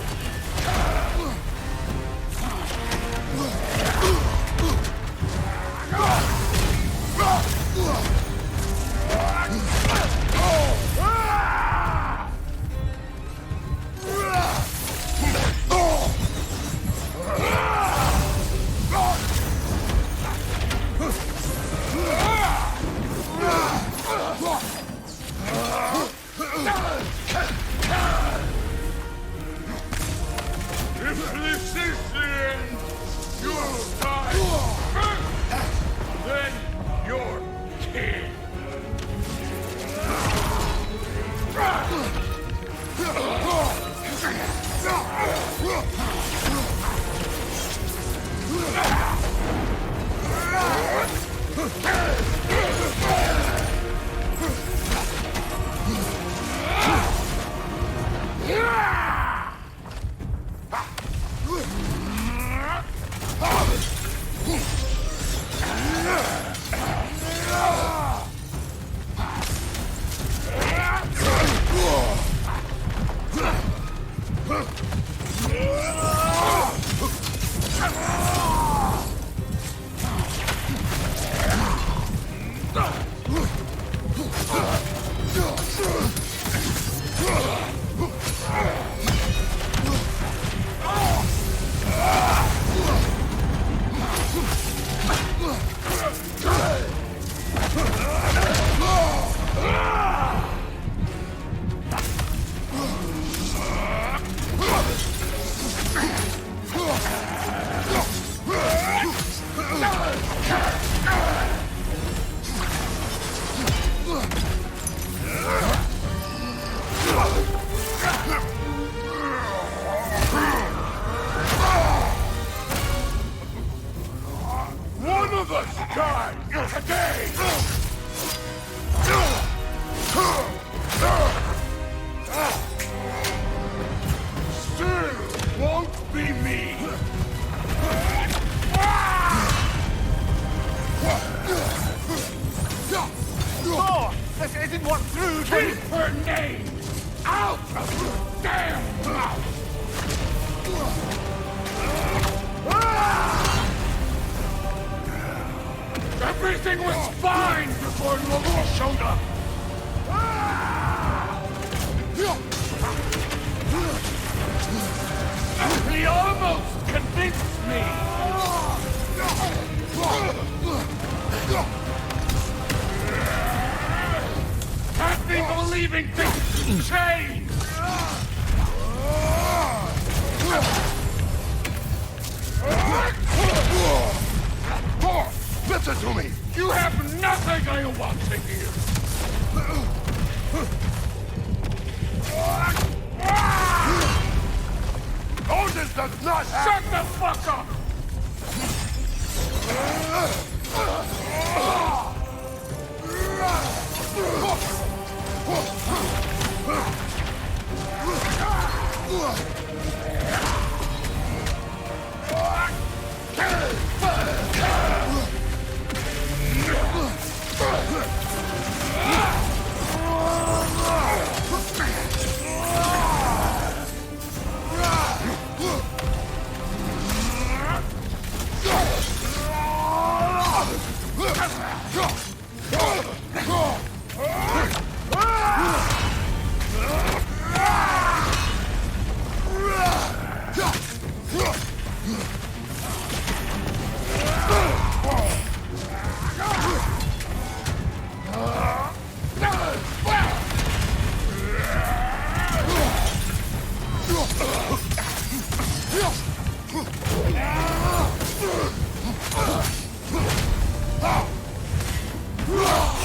One of us died today! Still won't be me! Thor! This isn't what through Keep her name out of your damn mouth! Everything was fine before Lobo showed up! He almost convinced me! Had me believing things change! Listen to me! You have nothing I want to hear! Odin does not Shut the fuck up!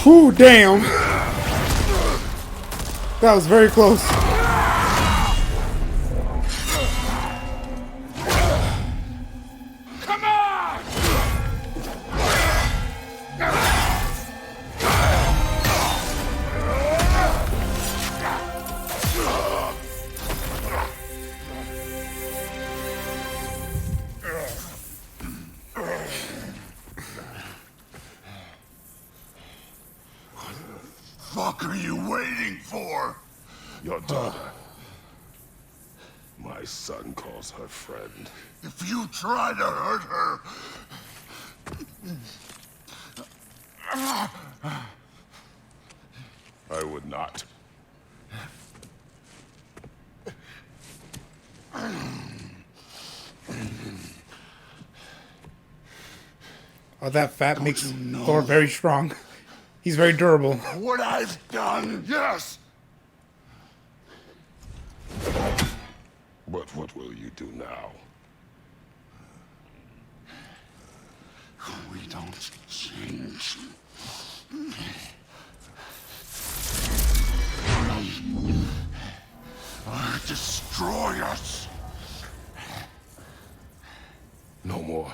Whew, damn. That was very close. Come on! Fuck are you waiting for? Your daughter. My son calls her friend. If you try to hurt her... I would not. Oh, that fat makes Thor very strong. He's very durable. What I've done, yes! But what will you do now? We don't change. Destroy us! No more.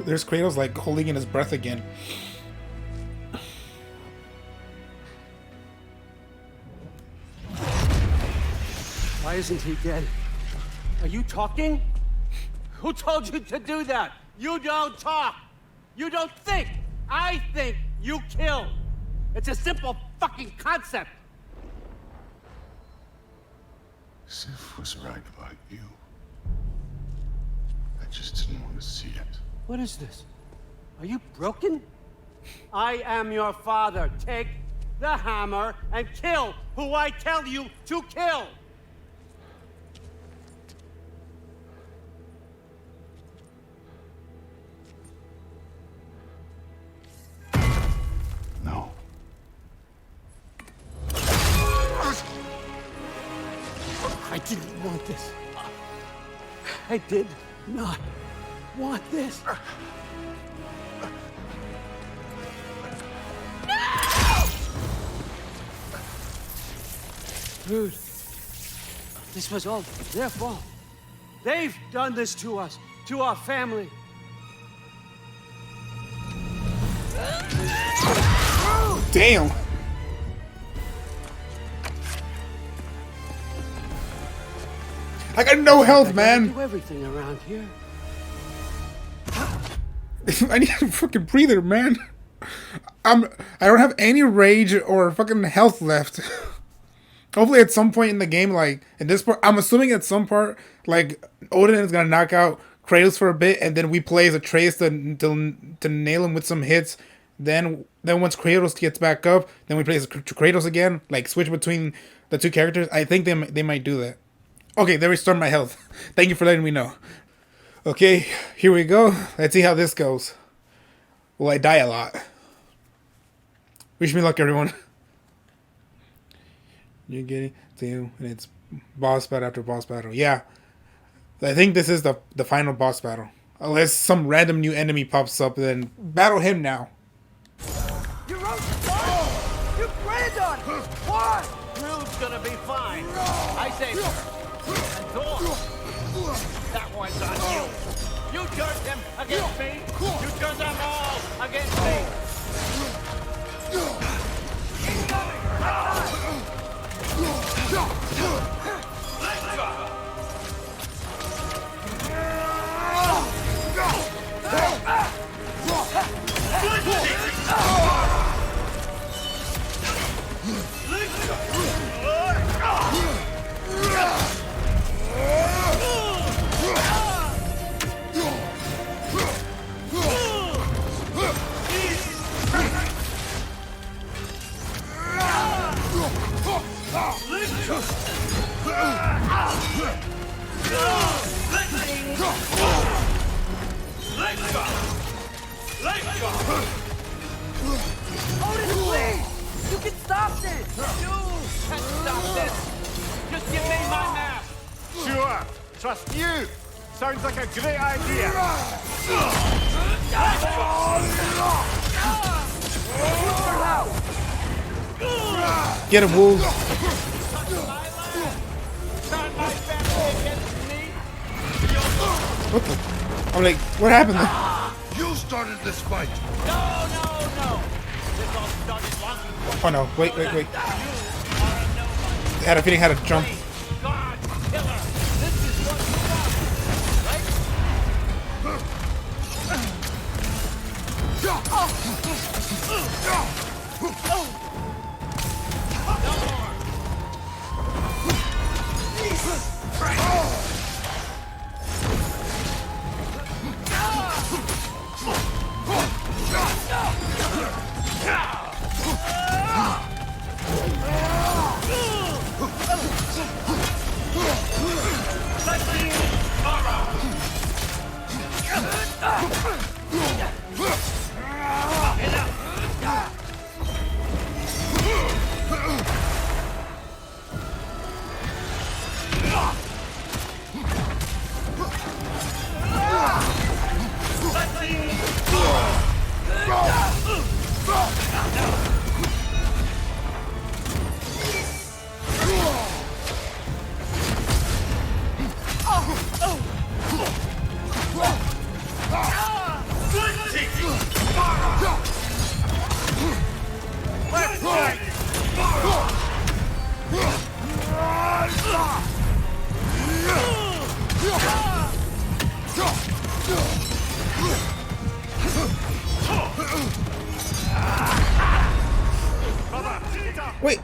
There's Kratos like holding in his breath again. Why isn't he dead? Are you talking? Who told you to do that? You don't talk. You don't think. I think. You kill. It's a simple fucking concept. Sif was right about you. I just didn't want to see it. What is this? Are you broken? I am your father. Take the hammer and kill who I tell you to kill. No. I didn't want this. I did not want this. Dude, this was all their fault. They've done this to us, to our family. Damn. I got no health, man. Do everything around here. I need a fucking breather, man. I don't have any rage or fucking health left. Hopefully at some point in the game, like in this part, I'm assuming at some part, like Odin is gonna knock out Kratos for a bit, and then we play as Atreus to nail him with some hits. Then once Kratos gets back up, then we play as Kratos again, like switch between the two characters. I think they might do that. Okay, they restored my health. Thank you for letting me know. Okay, here we go. Let's see how this goes. Will I die a lot? Wish me luck, everyone. You're getting to, and it's boss battle after boss battle. Yeah, I think this is the final boss battle. Unless some random new enemy pops up, then battle him now. You wrote you granddaughter! What? Rude's gonna be fine. I say, and Thor, that one's on you. You turned them against me. You turned them all against me. Odin, please! You can stop this! You can stop this! Just give me my map! Sure. Trust you. Sounds like a great idea. Get him, Wolves. What the? I'm like, what happened there? You started this fight. No! This all started long before. Oh no, wait. I had a feeling I had to jump. God, killer! This is what you want, right?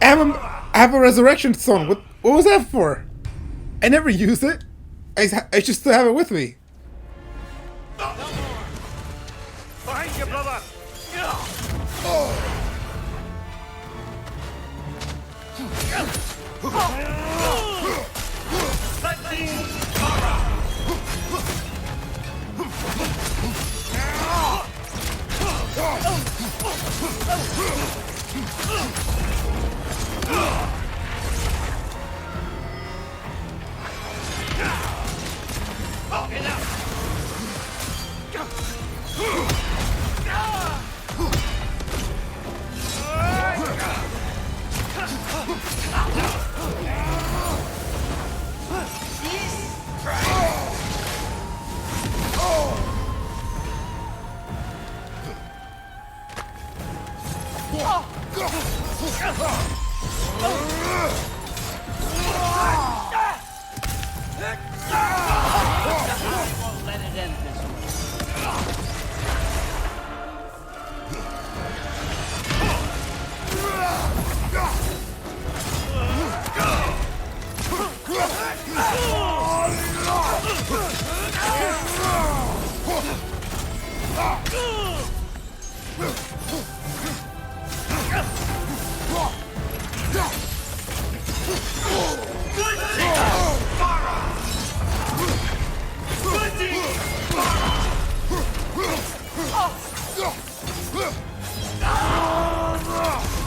I have a resurrection stone. What was that for? I never used it. I just still have it with me. Behind you, brother!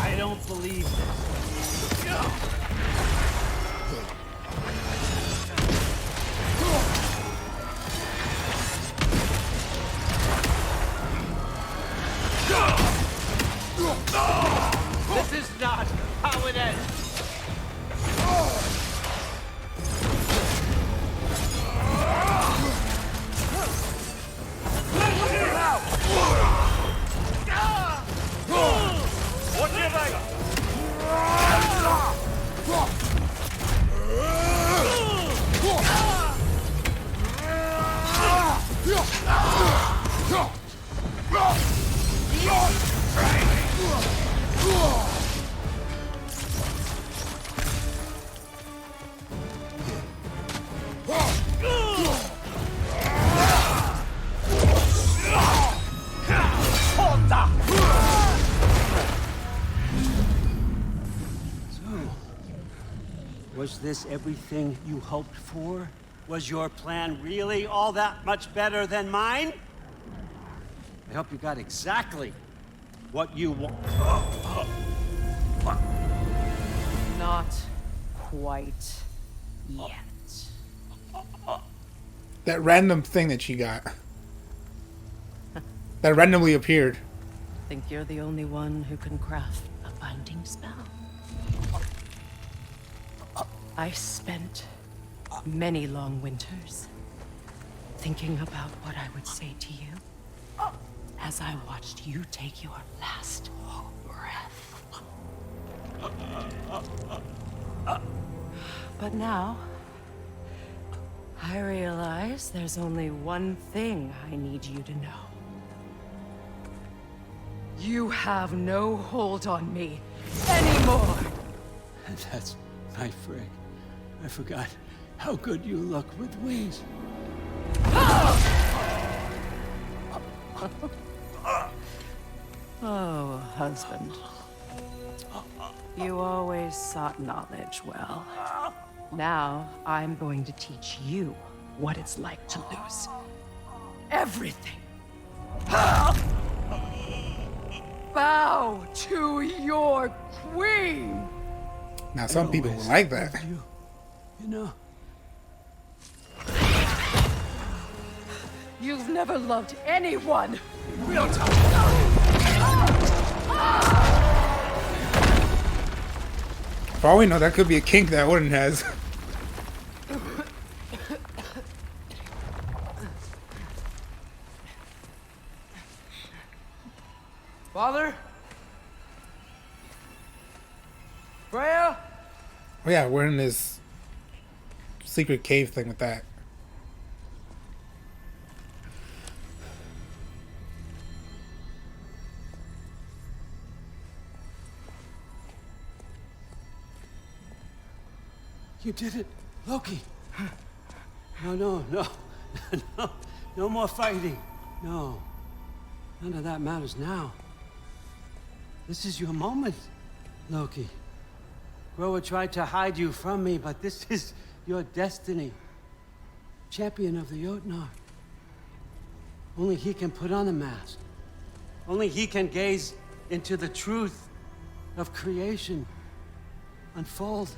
I don't believe this. This is not how it ends. What do you Was this everything you hoped for? Was your plan really all that much better than mine? I hope you got exactly what you want. Not quite yet. That random thing that she got. That randomly appeared. Think you're the only one who can craft a binding spell? I spent many long winters thinking about what I would say to you as I watched you take your last breath. But now, I realize there's only one thing I need you to know. You have no hold on me anymore! That's my friend. I forgot how good you look with wings. Oh, husband. You always sought knowledge well. Now, I'm going to teach you what it's like to lose everything. Bow to your queen! Now, some people will like that. You know. You've never loved anyone! Real talk! For all we know, that could be a kink that Odin has. Father? Freya? Oh yeah, we're in this secret cave thing with that. You did it, Loki. No, no, no. No, no more fighting. No. None of that matters now. This is your moment, Loki. Groa tried to hide you from me, but this is your destiny. Champion of the Jotnar. Only he can put on the mask. Only he can gaze into the truth of creation. Unfold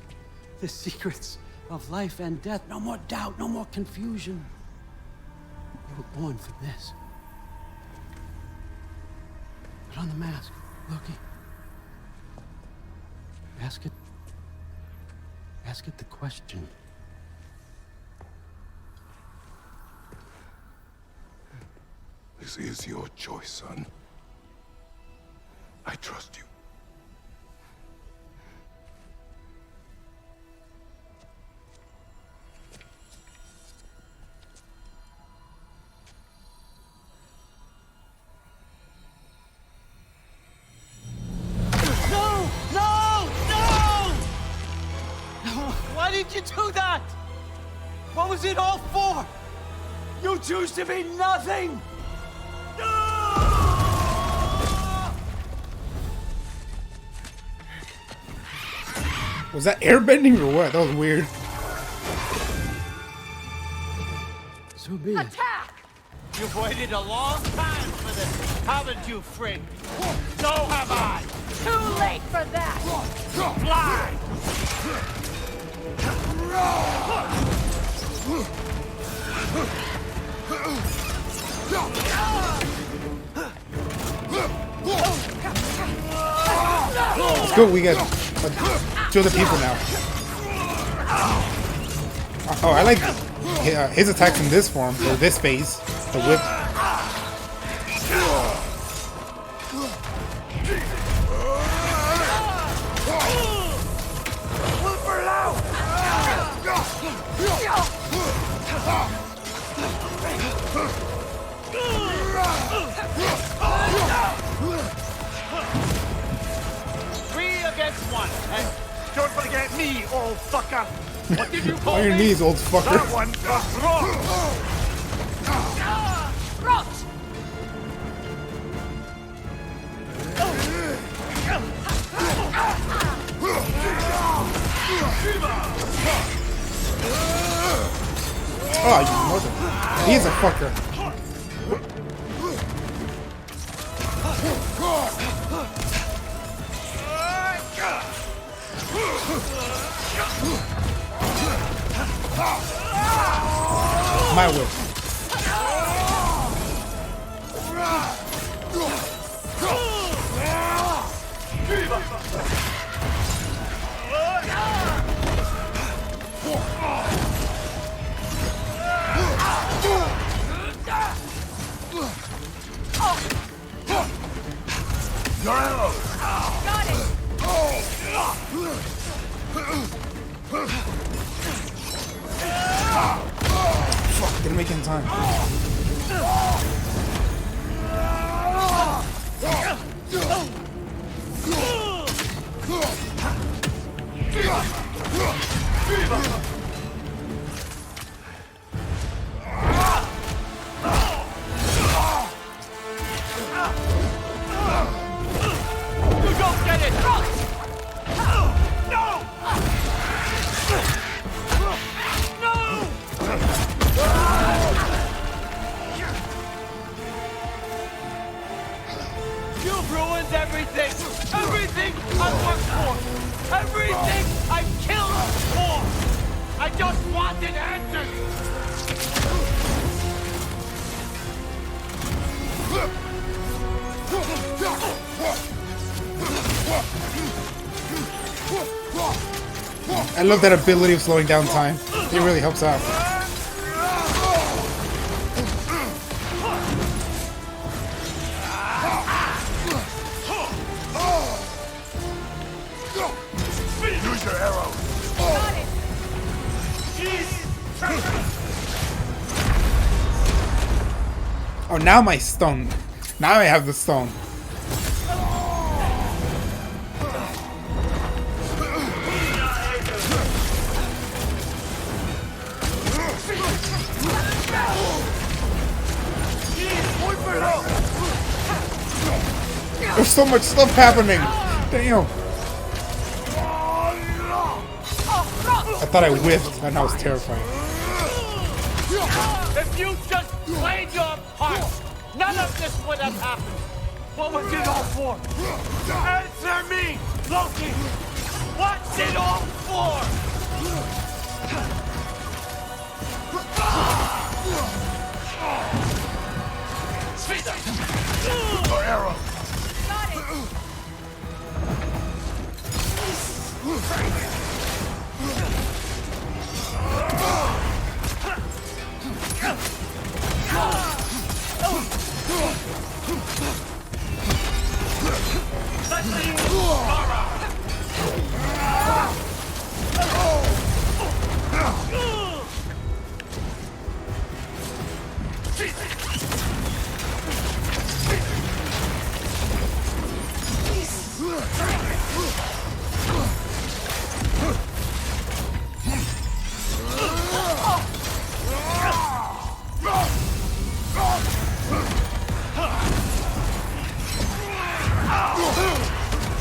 the secrets of life and death. No more doubt, no more confusion. You were born for this. Put on the mask, Loki. Ask it the question. This is your choice, son. I trust you. No! No! No! Why did you do that? What was it all for? You choose to be nothing! Was that airbending or what? That was weird. So be it. Attack! You've waited a long time for this, haven't you, Frigg? So have I! Too late for that! Fly! Let's go. We got two other people now. Oh, I like his attacks in this form, or this phase. The whip. One. And don't forget me, old fucker. What did you call On your me? knees, old fucker. That one was wrong. Rot! Oh, you mother. He's a fucker. My whip. Your arrow. Got it! Fuck, didn't make it in time. You don't get it! No! You've ruined everything! Everything I've worked for! Everything I've killed for! I just wanted answers! I love that ability of slowing down time. It really helps out. Use your arrow! Got it! Oh, now my stone. Now I have the stone. There's so much stuff happening. Damn. I thought I whiffed, and that was terrifying. If you just played your part, none of this would have happened. What was it all for? Answer me, Loki! What's it all for? Our arrow. Got it!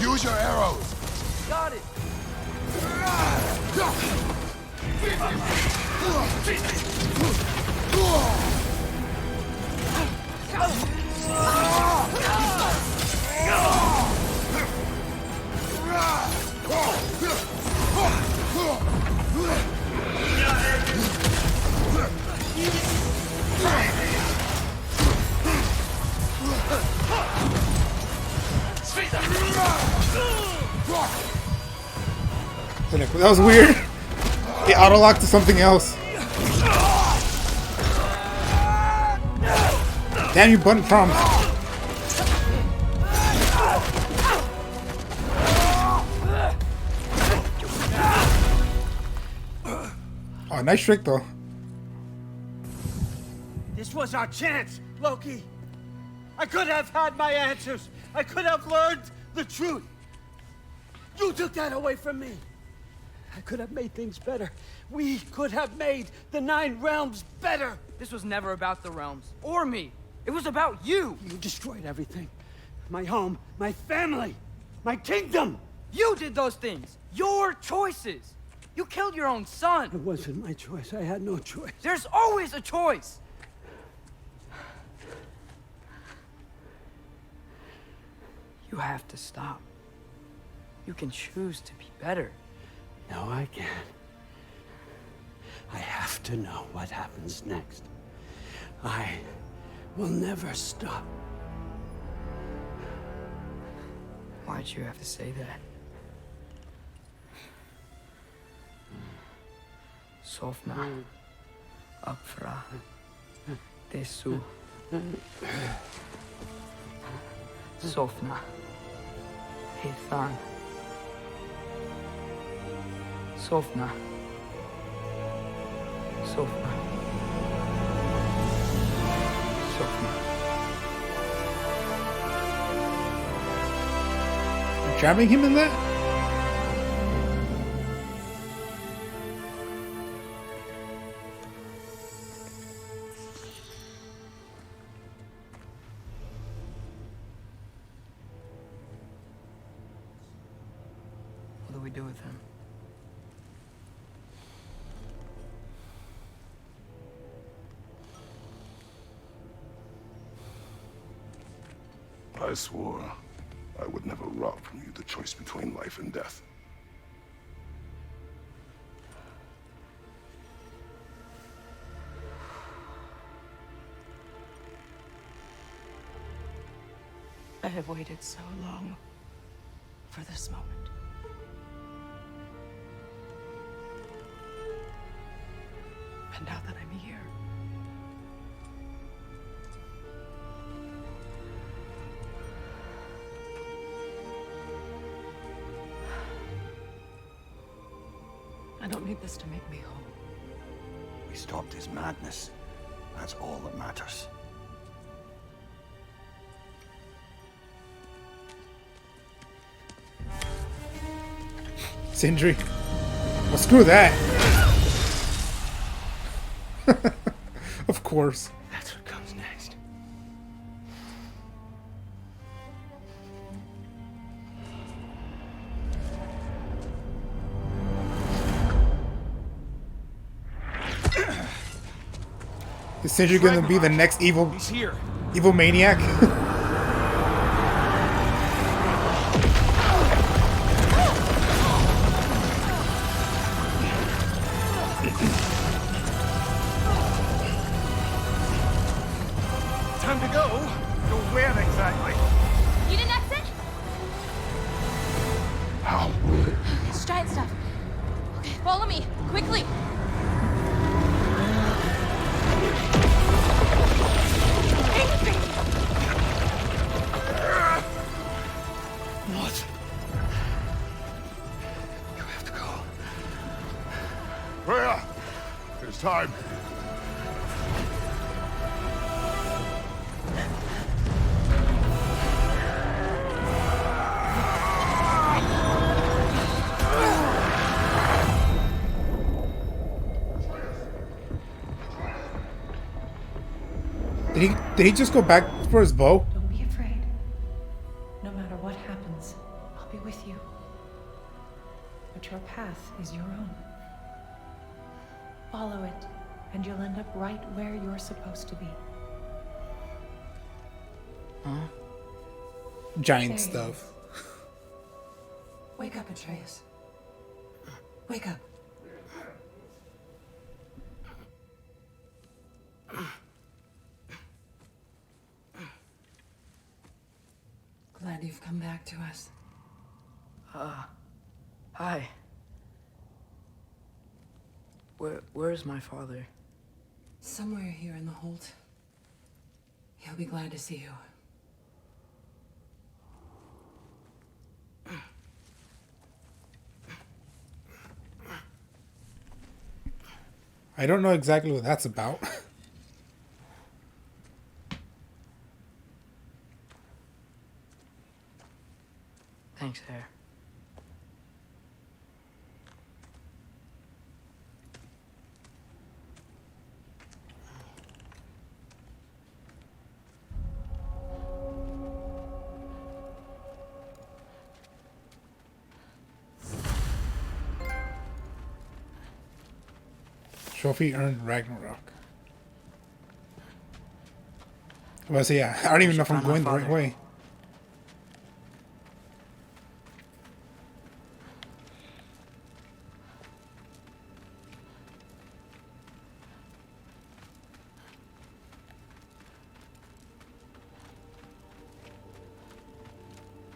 Use your arrows. Got it! That was weird. It auto-locked to something else. Damn you, button prompts. Oh, nice trick though. This was our chance, Loki. I could have had my answers. I could have learned the truth. You took that away from me. I could have made things better. We could have made the 9 realms better. This was never about the realms, or me. It was about you. You destroyed everything. My home, my family, my kingdom. You did those things. Your choices. You killed your own son. It wasn't my choice. I had no choice. There's always a choice. You have to stop. You can choose to be better. No, I can't. I have to know what happens next. I will never stop. Why'd you have to say that? Sofna. Apfra. Desu. Sofna. Hithan. Sofna. Sofna. Sofna. You jabbing him in that? What do we do with him? I swore I would never rob from you the choice between life and death. I have waited so long for this moment. And now that I'm here, I don't need this to make me whole. We stopped his madness. That's all that matters. Sindri. Well, screw that. Of course. That's what comes next. Since you're gonna be the next evil, He's here. evil maniac. Time to go. Go where exactly? You didn't exit? How will it? It's giant stuff. Okay, follow me, quickly. What? You have to go. Freya! It's time. Did he just go back for his bow? Don't be afraid. No matter what happens, I'll be with you. But your path is your own. Follow it, and you'll end up right where you're supposed to be. Huh? Giant There he stuff. is. Wake up, Atreus. Wake up. Glad you've come back to us. Hi. Where's my father? Somewhere here in the hold. He'll be glad to see you. I don't know exactly what that's about. Thanks, Hare. Trophy earned Ragnarok. Well, so yeah, I don't even know if I'm going the right way.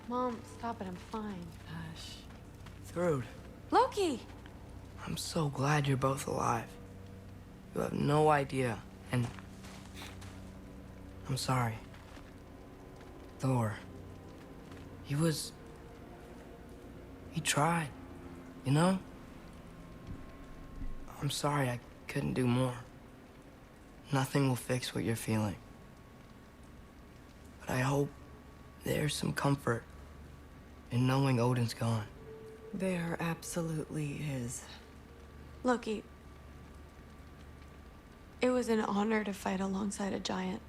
Mom, stop it, I'm fine. Hush. Thrud, Loki! I'm so glad you're both alive. You have no idea, and I'm sorry. Thor. He tried, you know? I'm sorry I couldn't do more. Nothing will fix what you're feeling. But I hope there's some comfort in knowing Odin's gone. There absolutely is. Loki, it was an honor to fight alongside a giant.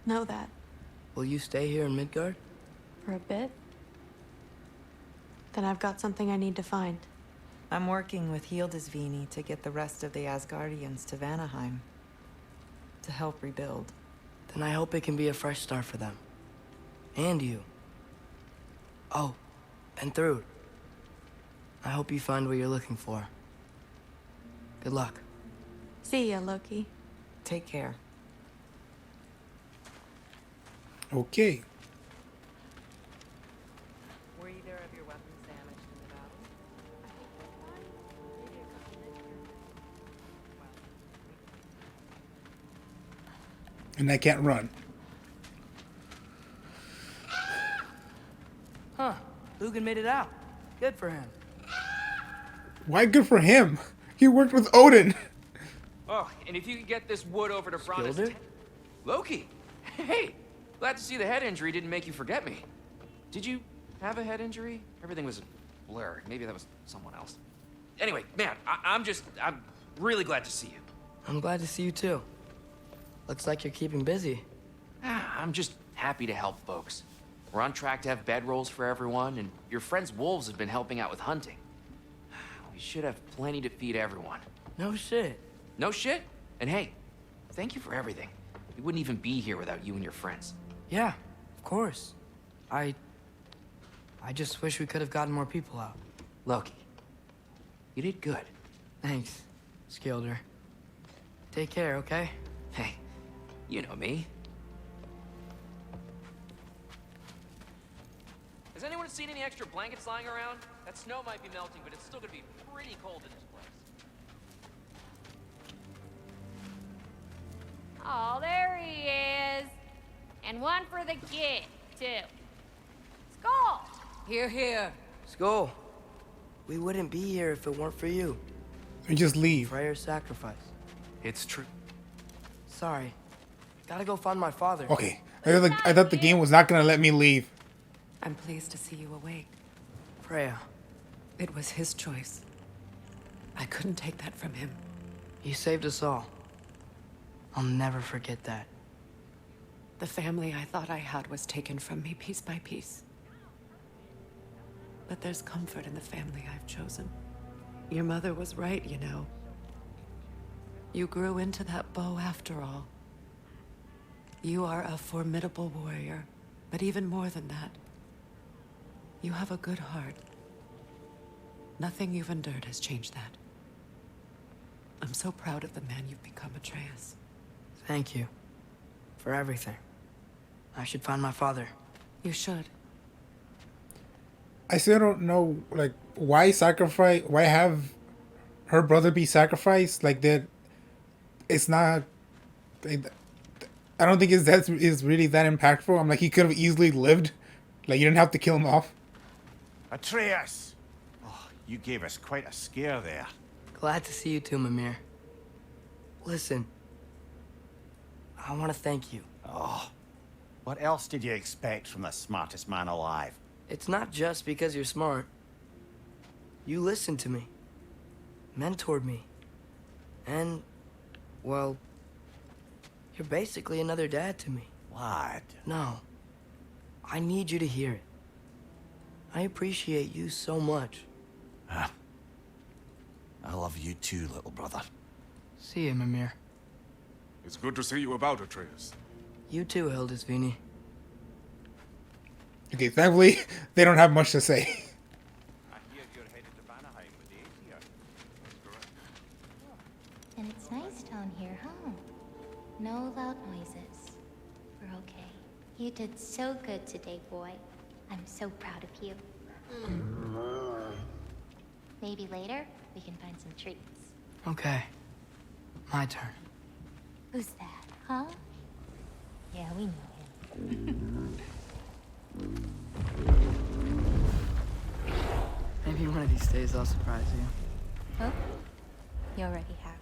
Know that. Will you stay here in Midgard? For a bit? Then I've got something I need to find. I'm working with Hildisvini to get the rest of the Asgardians to Vanaheim. To help rebuild. Then I hope it can be a fresh start for them. And you. Oh, and Thrud. I hope you find what you're looking for. Good luck. See ya, Loki. Take care. Okay. Were either of your weapons damaged in the battle? And I can't run. Huh. Lugan made it out. Good for him. Why good for him? He worked with Odin. Oh, and if you could get this wood over to Brana's Skilder? Loki! Hey! Glad to see the head injury didn't make you forget me. Did you have a head injury? Everything was a blur. Maybe that was someone else. Anyway, man, I'm really glad to see you. I'm glad to see you too. Looks like you're keeping busy. I'm just happy to help folks. We're on track to have bedrolls for everyone, and your friend's wolves have been helping out with hunting. We should have plenty to feed everyone. No shit. No shit? And hey, thank you for everything. We wouldn't even be here without you and your friends. Yeah, of course. I just wish we could have gotten more people out. Loki, you did good. Thanks, Skilder. Take care, okay? Hey, you know me. Has anyone seen any extra blankets lying around? That snow might be melting, but it's still gonna be pretty cold in this place. Oh, there he is. And one for the kid, too. Skull! Here, here. Skull, we wouldn't be here if it weren't for you. We just leave. Freyr's sacrifice. It's true. Sorry. Gotta go find my father. Okay. I thought the game was not gonna let me leave. I'm pleased to see you awake. Freya. It was his choice. I couldn't take that from him. He saved us all. I'll never forget that. The family I thought I had was taken from me piece by piece. But there's comfort in the family I've chosen. Your mother was right, you know. You grew into that bow after all. You are a formidable warrior, but even more than that, you have a good heart. Nothing you've endured has changed that. I'm so proud of the man you've become, Atreus. Thank you. For everything. I should find my father. You should. I still don't know, like, why sacrifice? Why have her brother be sacrificed? Like that, it's not. I don't think is really that impactful. I'm like, he could have easily lived. Like, you didn't have to kill him off. Atreus! Oh, you gave us quite a scare there. Glad to see you too, Mimir. Listen, I want to thank you. Oh, what else did you expect from the smartest man alive? It's not just because you're smart. You listened to me, mentored me, and, well, you're basically another dad to me. What? No, I need you to hear it. I appreciate you so much. Huh. I love you too, little brother. See you, Mimir. It's good to see you about, Atreus. You too, Hildisvini. Okay, thankfully, they don't have much to say. I hear you're headed to Vanaheim with the Aesir. That's correct. And it's nice down here, huh? No loud noises. We're okay. You did so good today, boy. I'm so proud of you. Maybe later, we can find some treats. Okay. My turn. Who's that, huh? Yeah, we know him. Maybe one of these days I'll surprise you. Oh, you already have.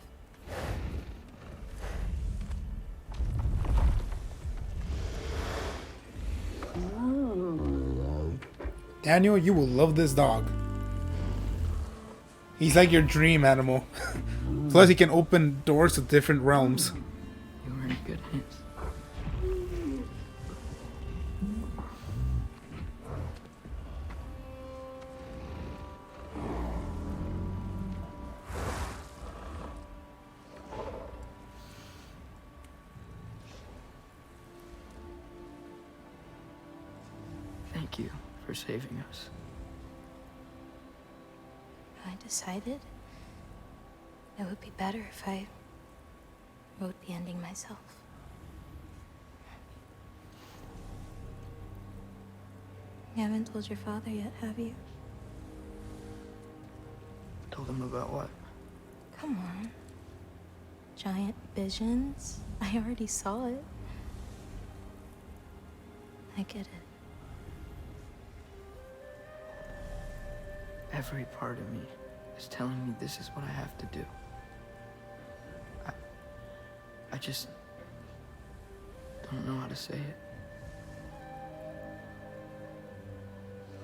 Daniel, you will love this dog. He's like your dream animal. Plus, he can open doors to different realms. You were in good hands. Thank you for saving us. I decided it would be better if I wrote the ending myself. You haven't told your father yet, have you? Told him about what? Come on. Giant visions? I already saw it. I get it. Every part of me is telling me this is what I have to do. I just don't know how to say it.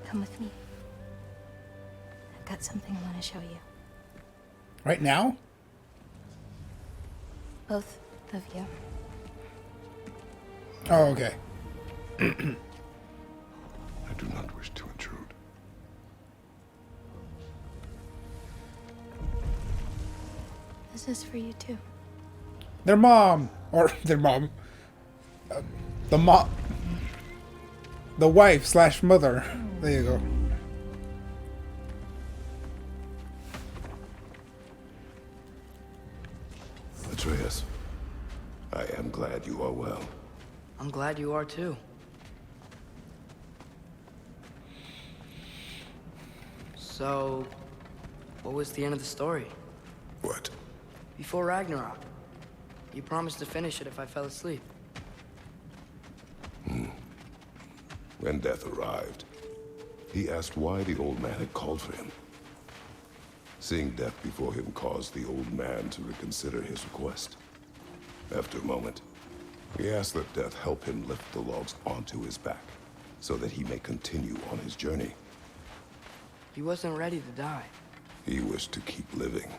Come with me. I've got something I want to show you. Right now? Both of you. Oh, okay. I do not wish to intrude. This is for you too. Their mom. or their mom, the mom, the wife slash mother. There you go. Atreus, I am glad you are well. I'm glad you are too. So, what was the end of the story? What? Before Ragnarok. You promised to finish it if I fell asleep. When death arrived, he asked why the old man had called for him. Seeing death before him caused the old man to reconsider his request. After a moment, he asked that death help him lift the logs onto his back, so that he may continue on his journey. He wasn't ready to die. He wished to keep living.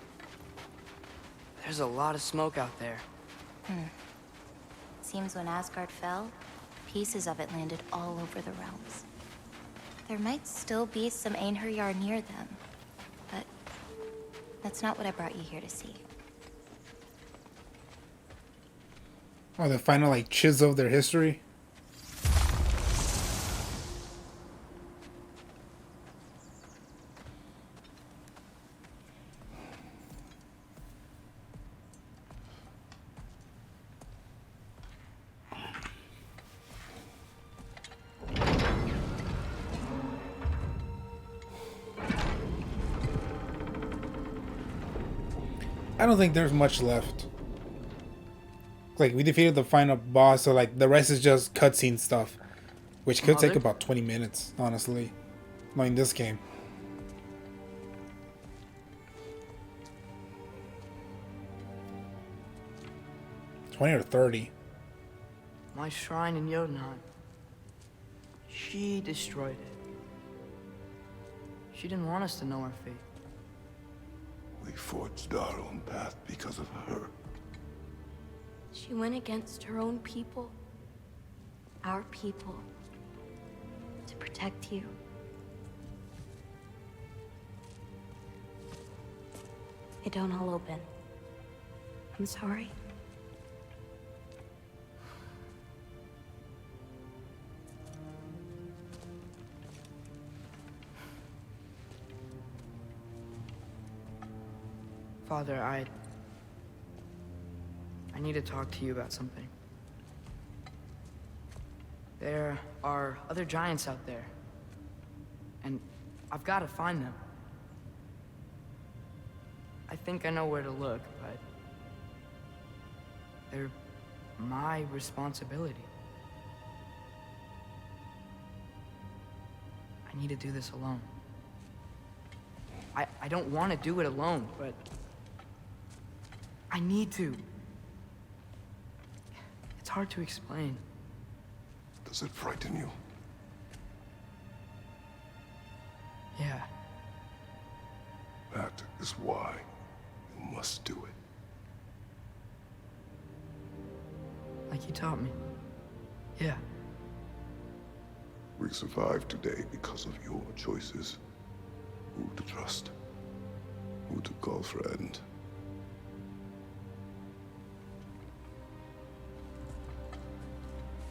There's a lot of smoke out there. Seems when Asgard fell, pieces of it landed all over the realms. There might still be some Einherjar near them, but that's not what I brought you here to see. Oh, the final like chisel of their history. I don't think there's much left. Like, we defeated the final boss, so like the rest is just cutscene stuff, which could take about 20 minutes, honestly. Not in this game. 20 or 30. My shrine in Jotunheim. She destroyed it. She didn't want us to know our fate. We forged our own path because of her. She went against her own people. Our people. To protect you. It don't all open. I'm sorry. Father, I need to talk to you about something. There are other giants out there, and I've got to find them. I think I know where to look, but they're my responsibility. I need to do this alone. I don't want to do it alone, but I need to. It's hard to explain. Does it frighten you? Yeah. That is why you must do it. Like you taught me. Yeah. We survived today because of your choices. Who to trust, who to call friend.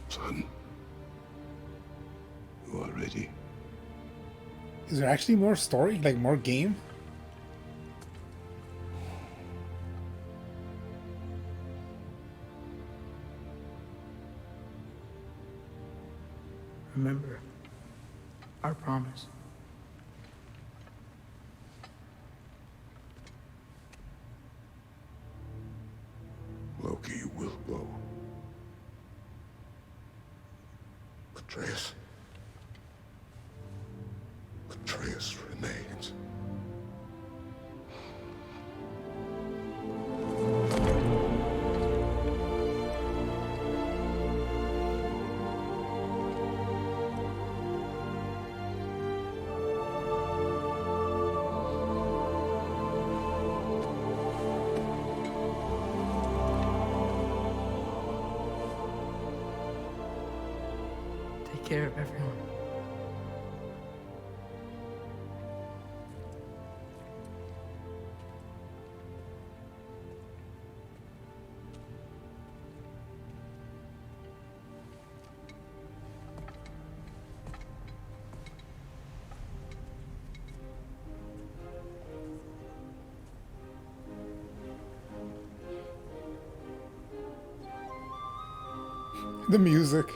Son, you are ready. Is there actually more story? Like more game? Remember our promise. Loki will go. Atreus. Atreus remains. Take care of everyone. The music.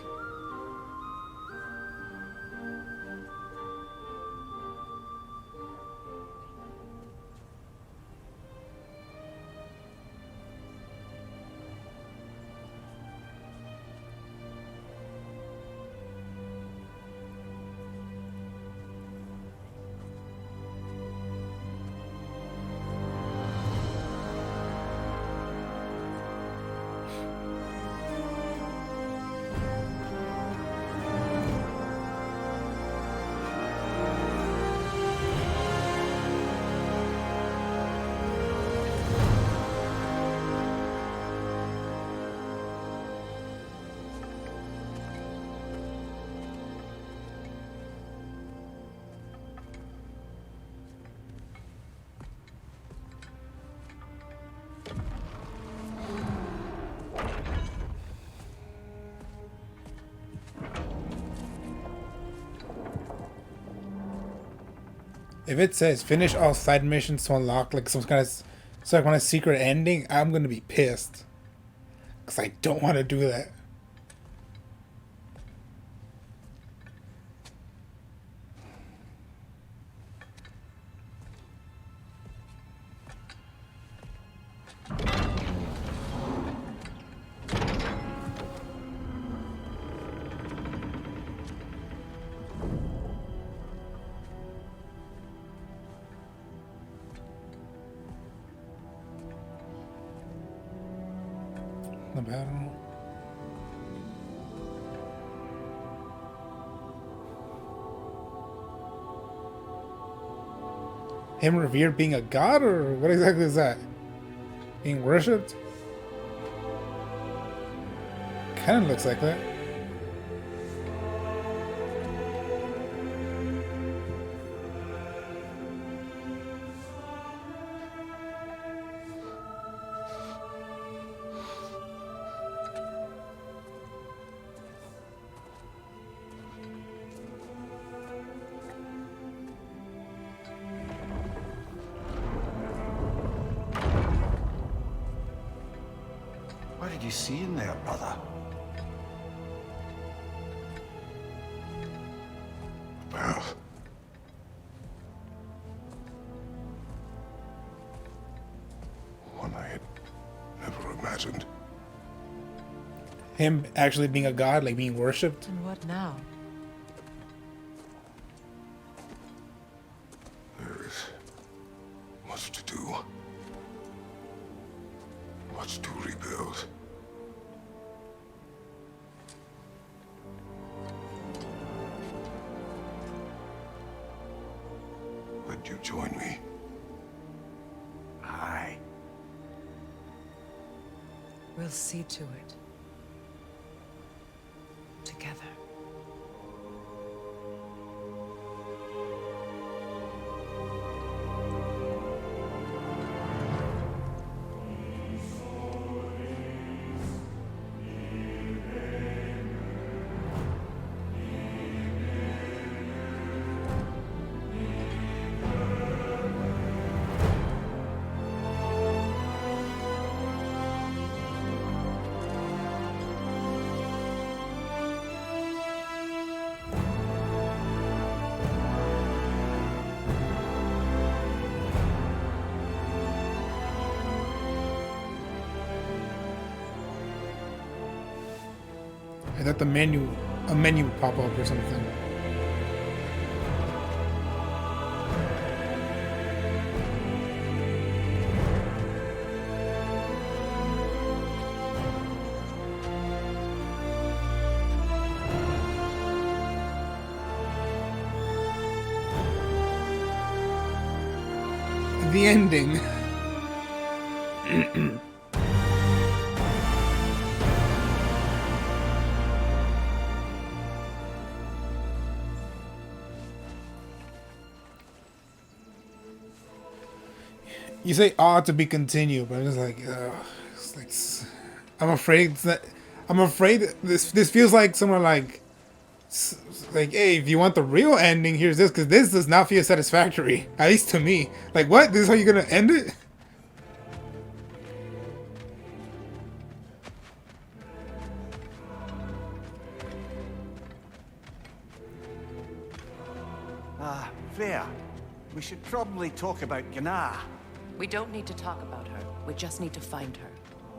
If it says finish all side missions to unlock like some kind of secret ending, I'm gonna be pissed. Cause I don't want to do that. The battle. Him revered being a god, or what exactly is that? Being worshipped? Kind of looks like that. What did you see in there, brother? Path. One I had never imagined. Him actually being a god, like being worshipped. And what now? There is much to do. Much to rebuild. Would you join me? Aye. We'll see to it. Together. I thought a menu would pop up or something. The ending. You say "ought to be continued," but I'm just like, it's like, I'm afraid that this feels like someone like, hey, if you want the real ending, here's this, because this does not feel satisfactory, at least to me. Like, what? This is how you're gonna end it? we should probably talk about Gná. We don't need to talk about her. We just need to find her.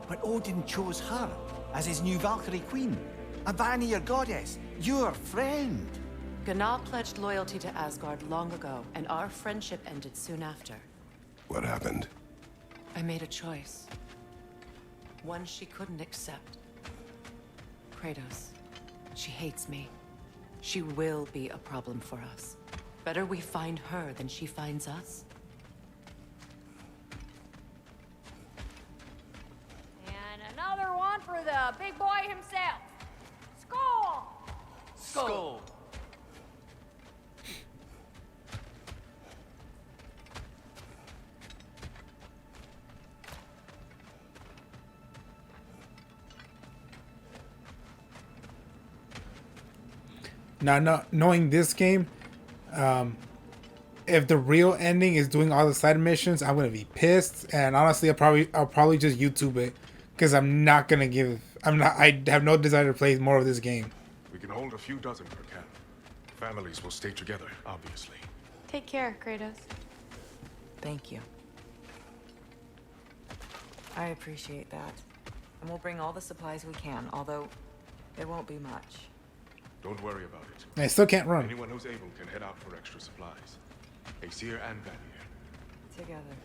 But Odin chose her as his new Valkyrie queen. A Vanir goddess, your friend. Gná pledged loyalty to Asgard long ago, and our friendship ended soon after. What happened? I made a choice. One she couldn't accept. Kratos. She hates me. She will be a problem for us. Better we find her than she finds us. And another one for the big boy himself. Skull! Skull. Now, knowing this game, if the real ending is doing all the side missions, I'm gonna be pissed. And honestly, I'll probably just YouTube it because I have no desire to play more of this game. We can hold a few dozen per camp. Families will stay together, obviously. Take care, Kratos. Thank you. I appreciate that. And we'll bring all the supplies we can, although it won't be much. Don't worry about it. I still can't run. Anyone who's able can head out for extra supplies. Aesir and Vanir. Together.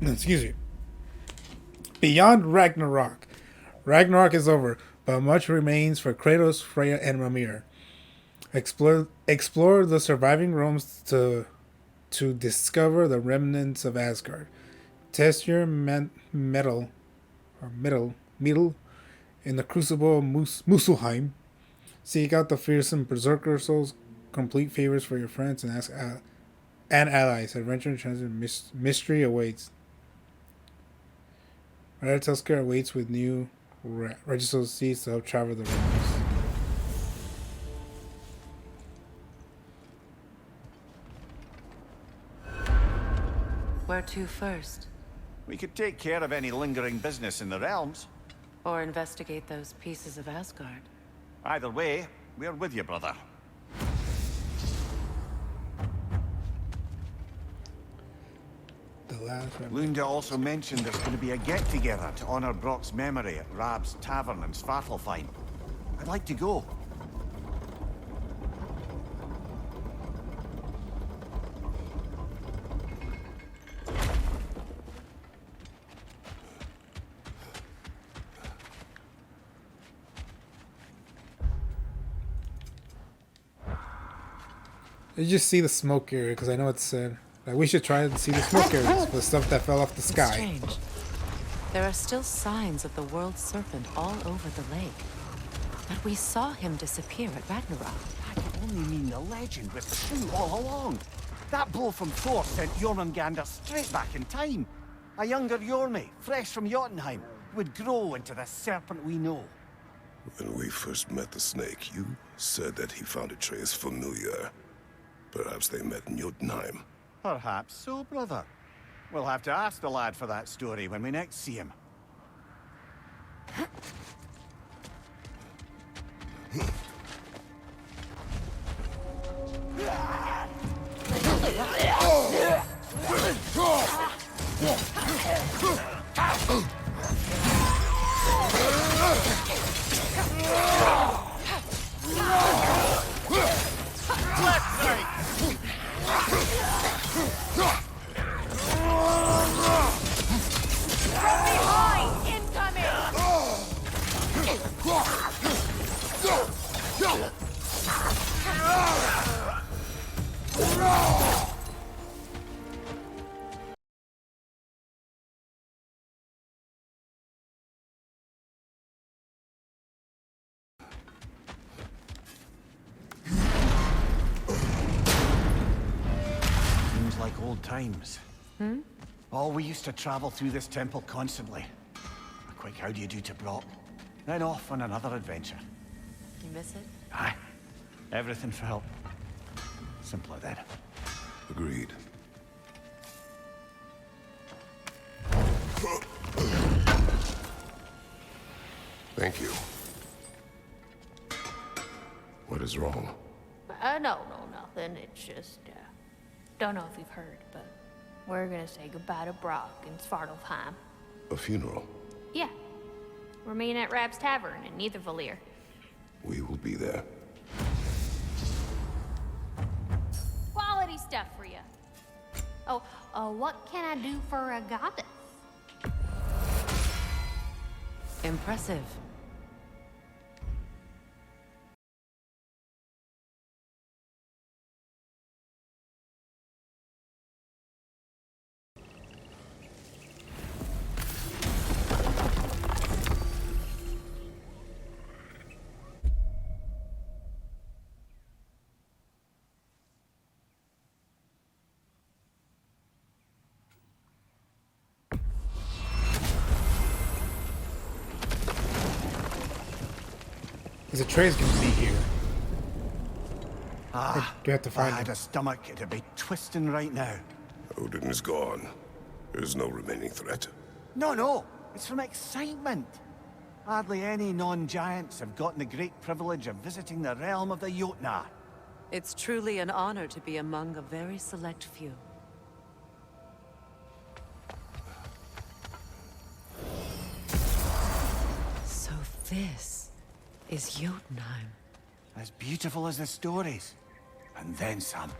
Excuse me. Beyond Ragnarok. Ragnarok is over, but much remains for Kratos, Freya, and Mimir. Explore the surviving realms to discover the remnants of Asgard. Test your metal in the crucible of Muspelheim. Seek out the fearsome berserker souls. Complete favors for your friends and allies. Adventure and transit mystery awaits. Ratatoskr awaits with new registered seeds to help travel the realms. Where to first? We could take care of any lingering business in the realms. Or investigate those pieces of Asgard. Either way, we're with you, brother. Lunda also mentioned there's going to be a get-together to honor Brock's memory at Rab's Tavern in Svartalfheim. I'd like to go. You just see the smoke area because I know it's said. Like we should try and see the smoke areas for the stuff that fell off the sky. Strange. There are still signs of the world serpent all over the lake. But we saw him disappear at Ragnarok. That could only mean the legend was true all along. That blow from Thor sent Jormungandr straight back in time. A younger Jormi, fresh from Jotunheim, would grow into the serpent we know. When we first met the snake, you said that he found Atreus familiar. Perhaps they met in Jotunheim. Perhaps so, brother. We'll have to ask the lad for that story when we next see him. Seems like old times. Oh, we used to travel through this temple constantly. A quick how do you do to Brock, then off on another adventure. You miss it? Aye. Everything felt simpler then. Agreed. Thank you. What is wrong? No, nothing. It's just, don't know if you've heard, but we're gonna say goodbye to Brock in Svartalfheim. A funeral? Yeah. We're meeting at Rab's Tavern in Nethervalir. We will be there. Quality stuff for you. Oh, what can I do for a goddess? Impressive. Is Atreus gonna be here? Ah, Or do you have to if I find had him? a stomach, it'd be twisting right now. Odin is gone. There's no remaining threat. No, it's from excitement. Hardly any non-giants have gotten the great privilege of visiting the realm of the Jotnar. It's truly an honor to be among a very select few. So this is Jotunheim. As beautiful as the stories, and then some.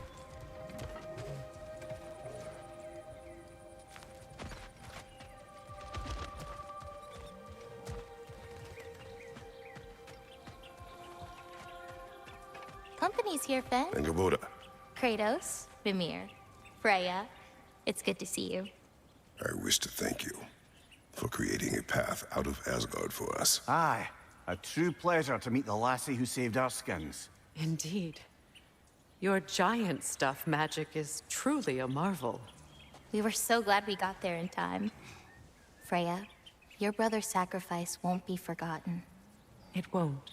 Company's here, Finn. And Gaboda. Kratos, Mimir, Freya. It's good to see you. I wish to thank you for creating a path out of Asgard for us. Aye, a true pleasure to meet the lassie who saved our skins. Indeed. Your giant stuff magic is truly a marvel. We were so glad we got there in time. Freya, your brother's sacrifice won't be forgotten. It won't.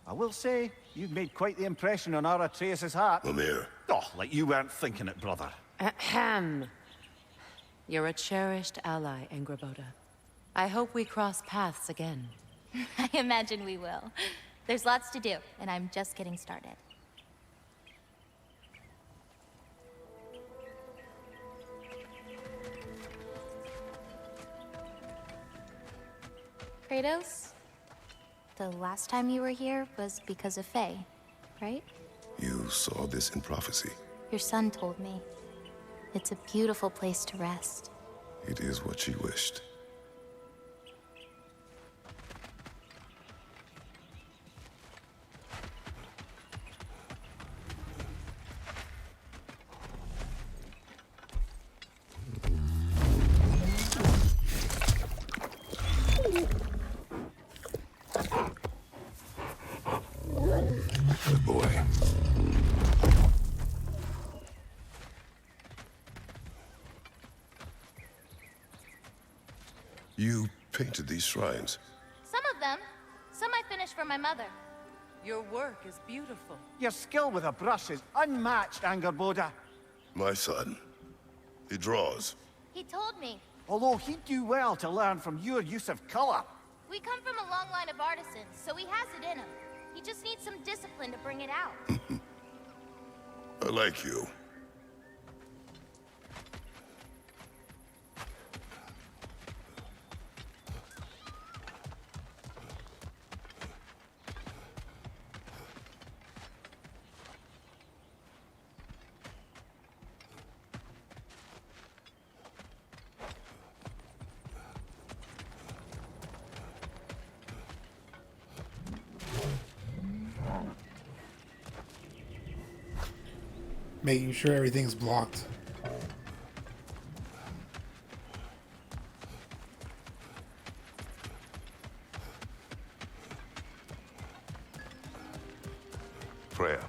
I will say, you've made quite the impression on our Atreus' heart. Mimir. Oh, like you weren't thinking it, brother. Ahem. You're a cherished ally, Angraboda. I hope we cross paths again. I imagine we will. There's lots to do, and I'm just getting started. Kratos, the last time you were here was because of Faye, right? You saw this in prophecy. Your son told me. It's a beautiful place to rest. It is what she wished. Good boy. You painted these shrines. Some of them. Some I finished for my mother. Your work is beautiful. Your skill with a brush is unmatched, Angerboda. My son. He draws. He told me. Although he'd do well to learn from your use of color. We come from a long line of artisans, so he has it in him. He just needs some discipline to bring it out. I like you. Making sure everything's blocked. Freya.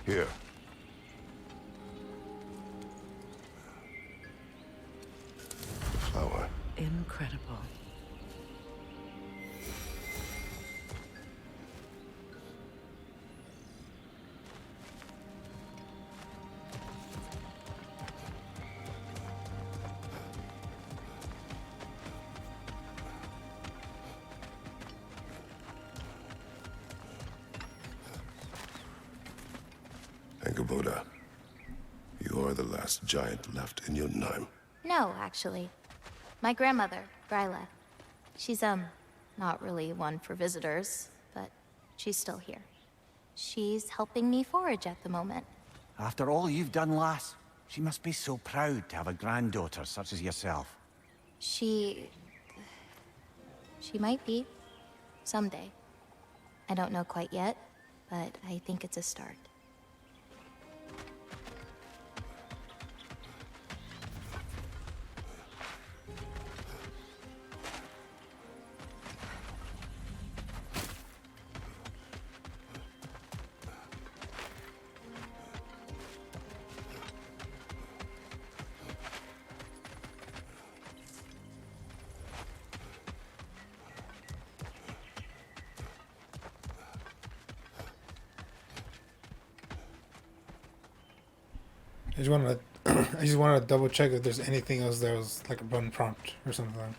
Here. The flower. Incredible. last giant left in Jotunheim? No, actually. My grandmother, Gryla. She's, not really one for visitors, but she's still here. She's helping me forage at the moment. After all you've done, lass, she must be so proud to have a granddaughter such as yourself. She might be. Someday. I don't know quite yet, but I think it's a start. I just wanted to double check if there's anything else that was like a run prompt or something.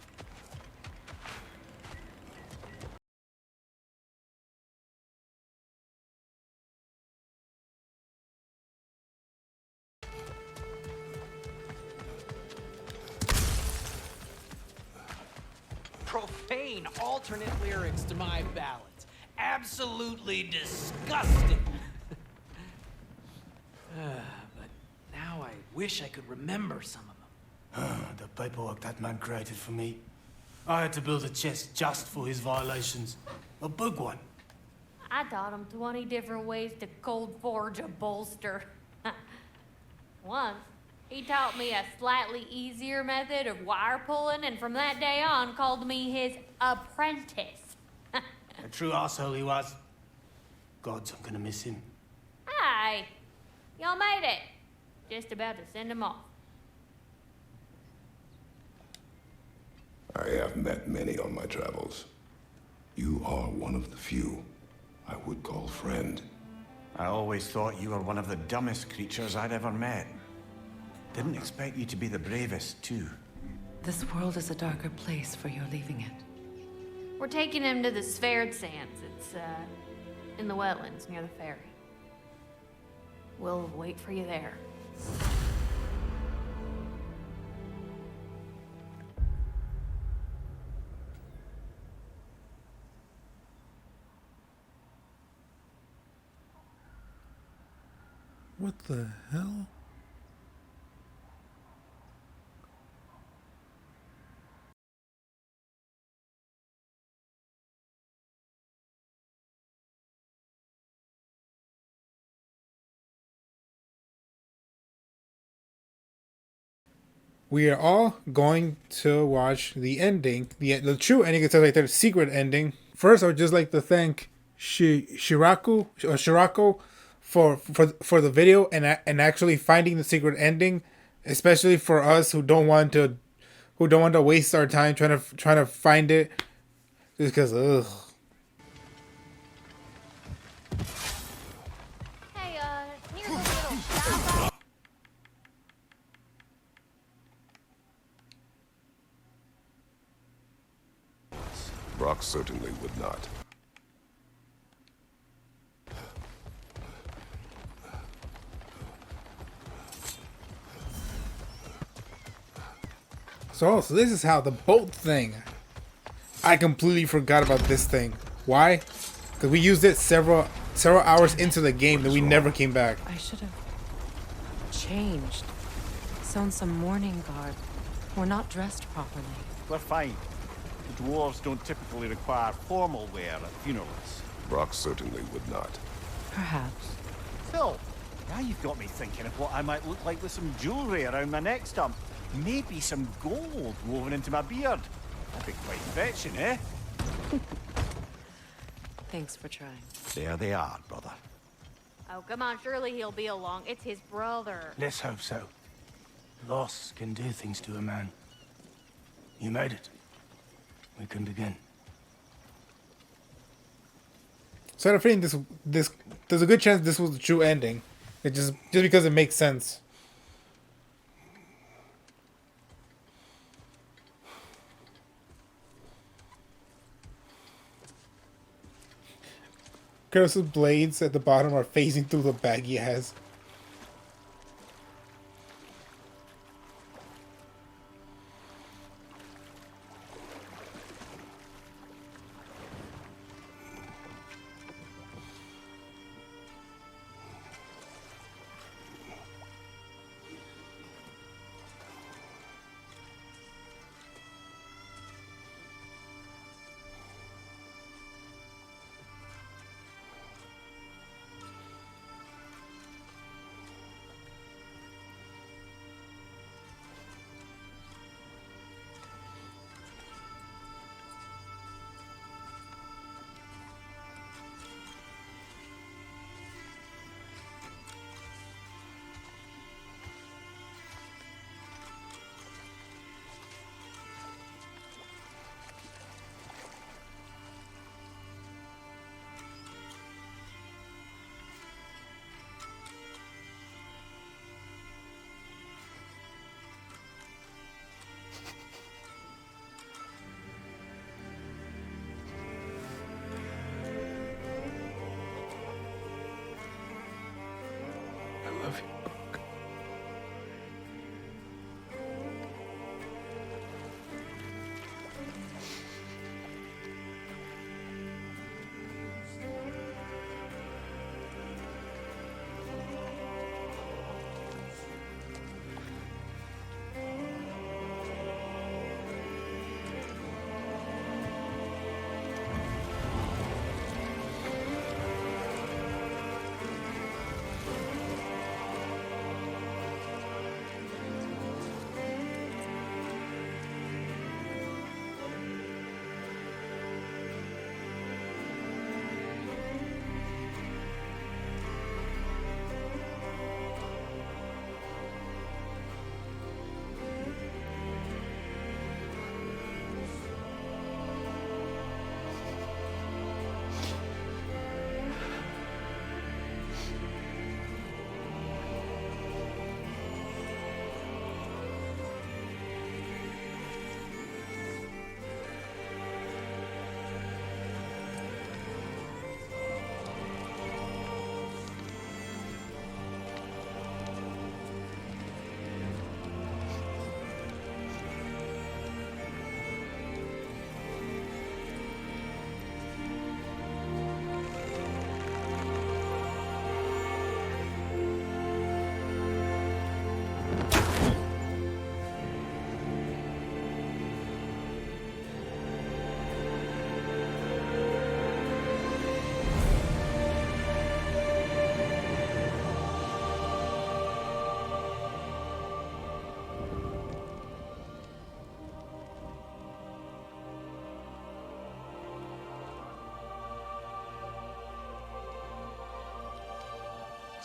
Profane alternate lyrics to my ballads. Absolutely disgusting. But now I wish I could remember some of them. The paperwork that man created for me. I had to build a chest just for his violations. A big one. I taught him 20 different ways to cold forge a bolster. Once, he taught me a slightly easier method of wire pulling, and from that day on called me his apprentice. A true arsehole he was. Gods, I'm gonna miss him. Hi, y'all made it. Just about to send him off. I have met many on my travels. You are one of the few I would call friend. I always thought you were one of the dumbest creatures I'd ever met. Didn't expect you to be the bravest, too. This world is a darker place for your leaving it. We're taking him to the Sverd Sands. It's, in the wetlands near the ferry. We'll wait for you there. What the hell? We are all going to watch the ending, the true ending. It says right there, secret ending. First, I would just like to thank Shirako for the video and actually finding the secret ending, especially for us who don't want to waste our time trying to find it, just because ugh. Hey, near the little shop. Brock certainly would not. So this is how the boat thing. I completely forgot about this thing. Why? Because we used it several hours into the game that we never came back. I should have changed. Sewn some mourning garb. We're not dressed properly. We're fine. The dwarves don't typically require formal wear at funerals. Brock certainly would not. Perhaps. Phil, now you've got me thinking of what I might look like with some jewellery around my neck stump. Maybe some gold woven into my beard. That'd be quite fetching, eh? Thanks for trying. There they are, brother. Oh, come on, surely he'll be along. It's his brother. Let's hope so. Loss can do things to a man. You made it. We can begin. So I have a feeling this there's a good chance this was the true ending. It just because it makes sense. Kratos' blades at the bottom are phasing through the bag he has.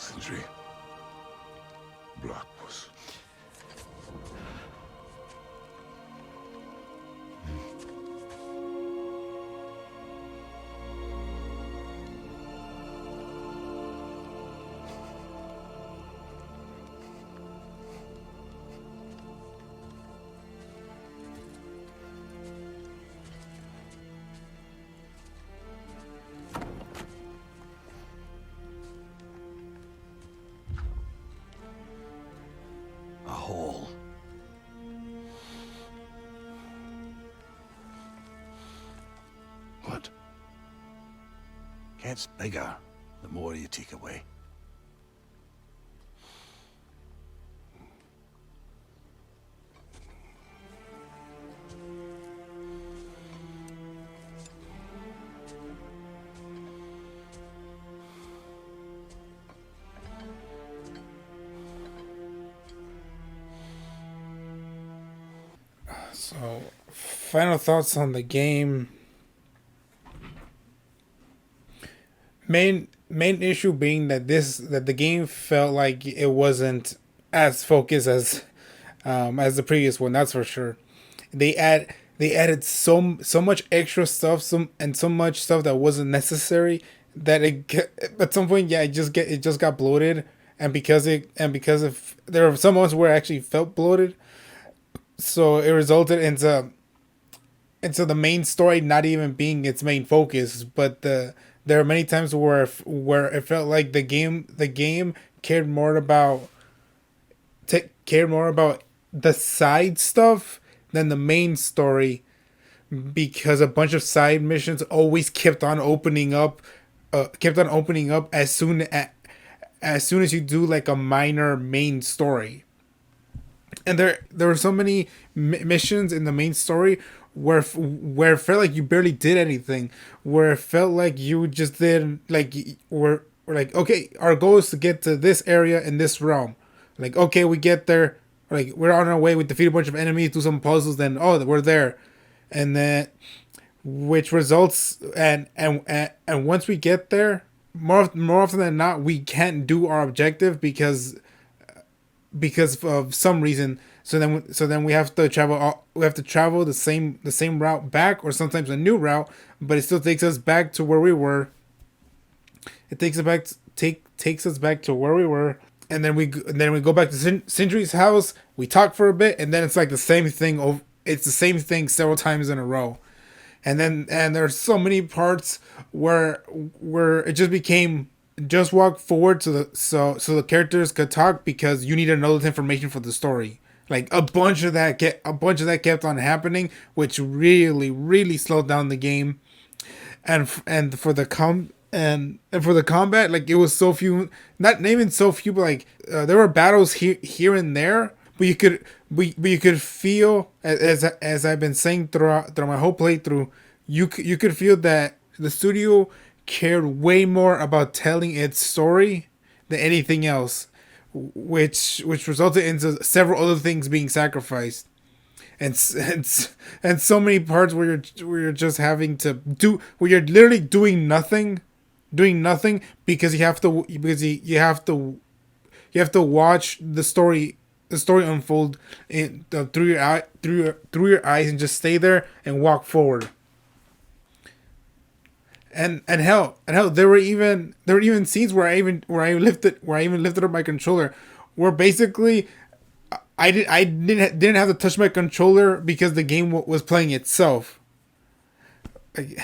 Sindri. Blackpuss. A hole. What? Gets bigger the more you take away. So, final thoughts on the game. Main issue being that the game felt like it wasn't as focused as the previous one. That's for sure. They added so much extra stuff, so much stuff that wasn't necessary, that at some point, yeah, it just got bloated. And because there were some moments where it actually felt bloated, so it resulted into the main story not even being its main focus. But there are many times where it felt like the game cared more about the side stuff than the main story, because a bunch of side missions always kept on opening up as soon as you do like a minor main story. And there were so many missions in the main story where it felt like you barely did anything, where it felt like you just did like we're like, okay, our goal is to get to this area in this realm. Like, okay, we get there, like we're on our way, we defeat a bunch of enemies, do some puzzles, then we're there. And then which results and once we get there, more often than not, we can't do our objective because of some reason. So then we have to travel the same route back, or sometimes a new route, but it still takes us back to where we were. It takes us back to where we were, and then we go back to Sindri's house. We talk for a bit, and then it's like the same thing. It's the same thing several times in a row, and there's so many parts where it just became, just walk forward so the characters could talk, because you need to know this information for the story. Like a bunch of that kept on happening, which really slowed down the game. And for the combat, like it was so few, not even so few, but like there were battles here and there, but you could feel, as I've been saying throughout my whole playthrough, you could feel that the studio cared way more about telling its story than anything else, which resulted into several other things being sacrificed, and so many parts where you're just having to do, where you're literally doing nothing because you have to watch the story unfold through your eyes, and just stay there and walk forward. And hell, there were even scenes where I even lifted up my controller, where basically I didn't have to touch my controller because the game was playing itself. Like,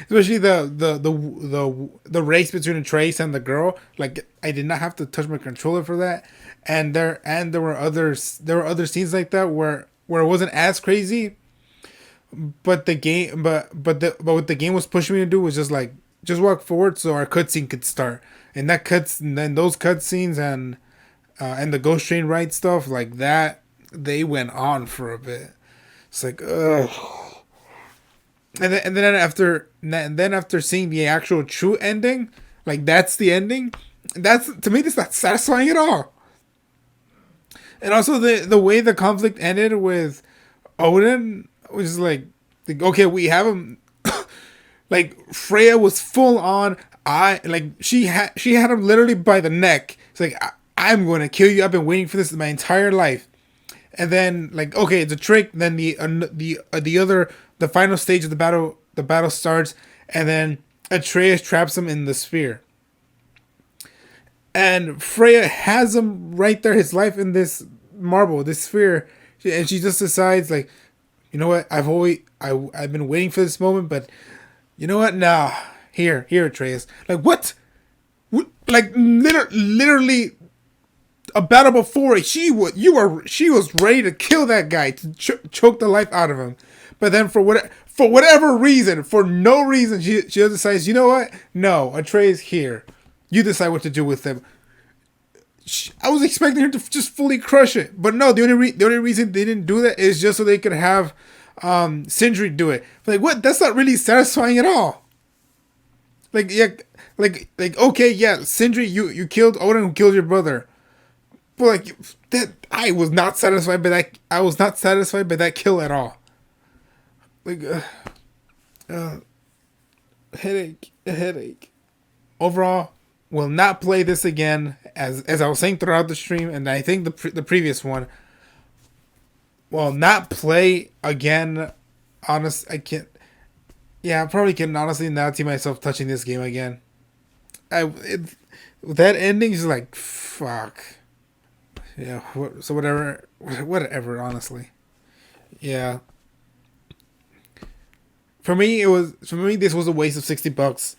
especially the race between Trace and the girl, like I did not have to touch my controller for that. And there were other scenes like that where it wasn't as crazy. But the game, but what the game was pushing me to do was just walk forward so our cutscene could start, and then those cutscenes and the Ghost Train ride stuff like that, they went on for a bit. It's like, ugh. And then after seeing the actual true ending, like that's the ending. That's, to me, that's not satisfying at all. And also the way the conflict ended with Odin was like, okay, we have him. Like Freya was full on. She had him literally by the neck. It's like I'm going to kill you. I've been waiting for this my entire life. And then like okay, it's a trick. Then the final stage of the battle starts, and then Atreus traps him in the sphere. And Freya has him right there, his life in this marble, this sphere, and she just decides like, you know what? I've been waiting for this moment, but you know what? Nah, here, Atreus. Like what? Like literally, a battle before she was ready to kill that guy, to choke the life out of him, but then for whatever reason, for no reason, she just decides, you know what? No, Atreus, here. You decide what to do with them. I was expecting her to just fully crush it, but no. The only reason they didn't do that is just so they could have Sindri do it. Like what? That's not really satisfying at all. Like yeah, like okay, yeah, Sindri, you killed Odin, who killed your brother, but like that, I was not satisfied by that. I was not satisfied by that kill at all. Like headache. Overall, will not play this again, as I was saying throughout the stream, and I think the previous one. Will not play again. I can't. Yeah, I probably can honestly not see myself touching this game again. That ending is like fuck. Yeah. So whatever. Honestly. Yeah. For me, this was a waste of $60.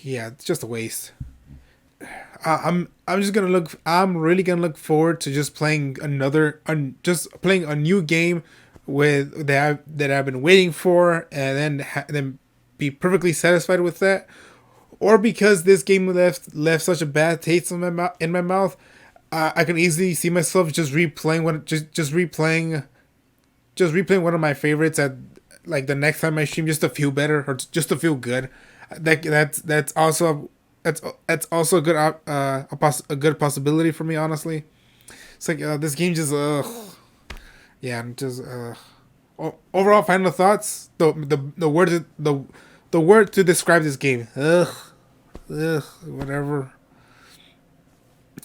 Yeah, it's just a waste. I'm really gonna look forward to just playing playing a new game that I've been waiting for, and then be perfectly satisfied with that. Or because this game left such a bad taste in my mouth, I can easily see myself just replaying one of my favorites at like the next time I stream, just to feel better or just to feel good. That's also a good possibility for me, honestly. It's like this game just yeah, just overall final thoughts. The word to describe this game, whatever.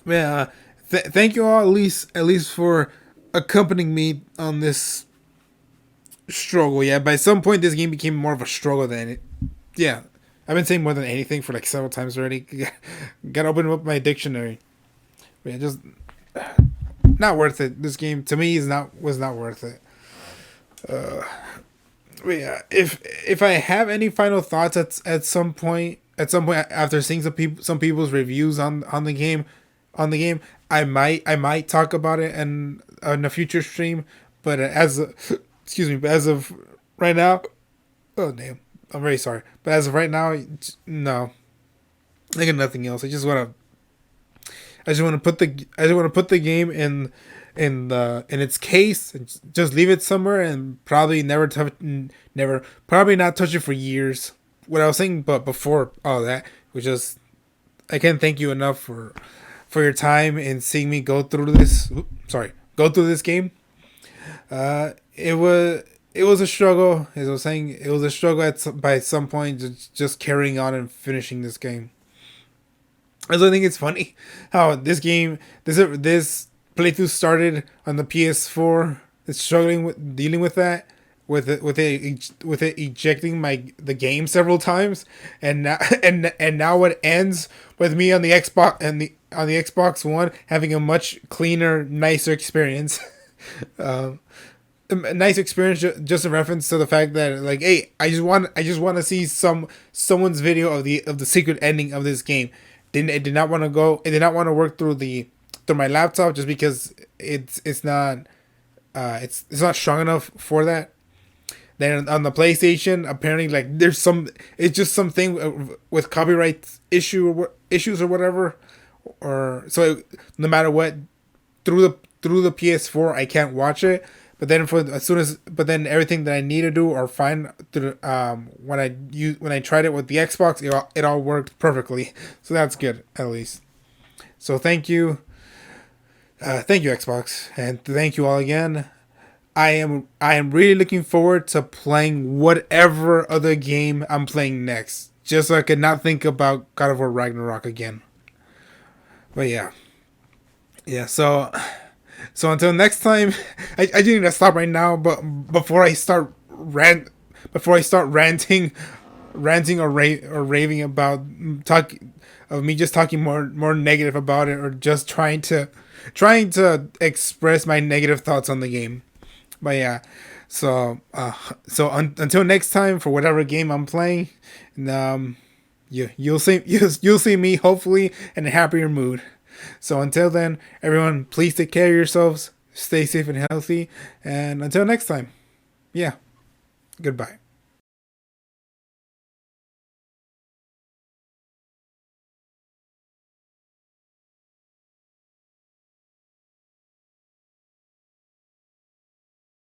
Yeah, thank you all at least for accompanying me on this struggle. Yeah, by some point this game became more of a struggle than it. Yeah, I've been saying more than anything for like several times already. Gotta open up my dictionary. But yeah, just not worth it. This game to me was not worth it. But yeah, if I have any final thoughts at some point after seeing some people's reviews on the game, I might talk about it in a future stream. But as of right now, oh damn. I'm very sorry, but as of right now, no. I got nothing else. I just want to put the game in its case and just leave it somewhere and probably not touch it for years. What I was saying, but before all that, was just I can't thank you enough for your time and seeing me go through this. Go through this game. It was a struggle, as I was saying. It was a struggle by some point, just carrying on and finishing this game. I also think it's funny how this playthrough started on the PS4. It's dealing with that, with it ejecting the game several times, and now it ends with me on the Xbox on the Xbox One having a much cleaner, nicer experience. A nice experience, just a reference to the fact that like, hey, I just want to see someone's video of the secret ending of this game. It did not want to work through my laptop just because it's not strong enough for that. Then on the PlayStation, apparently like it's just something with copyright issues or whatever, or so no matter what, through the PS4 I can't watch it. But then everything that I need to do or find through when I tried it with the Xbox, it all worked perfectly. So that's good, at least. So thank you Xbox, and thank you all again. I am really looking forward to playing whatever other game I'm playing next. just so I could not think about God of War Ragnarok again. But yeah. So until next time, I do need to stop right now. But before I start ranting or raving about me just talking more negative about it, or just trying to express my negative thoughts on the game. But yeah, until next time, for whatever game I'm playing, you'll see me hopefully in a happier mood. So until then, everyone, please take care of yourselves, stay safe and healthy, and until next time, yeah, goodbye.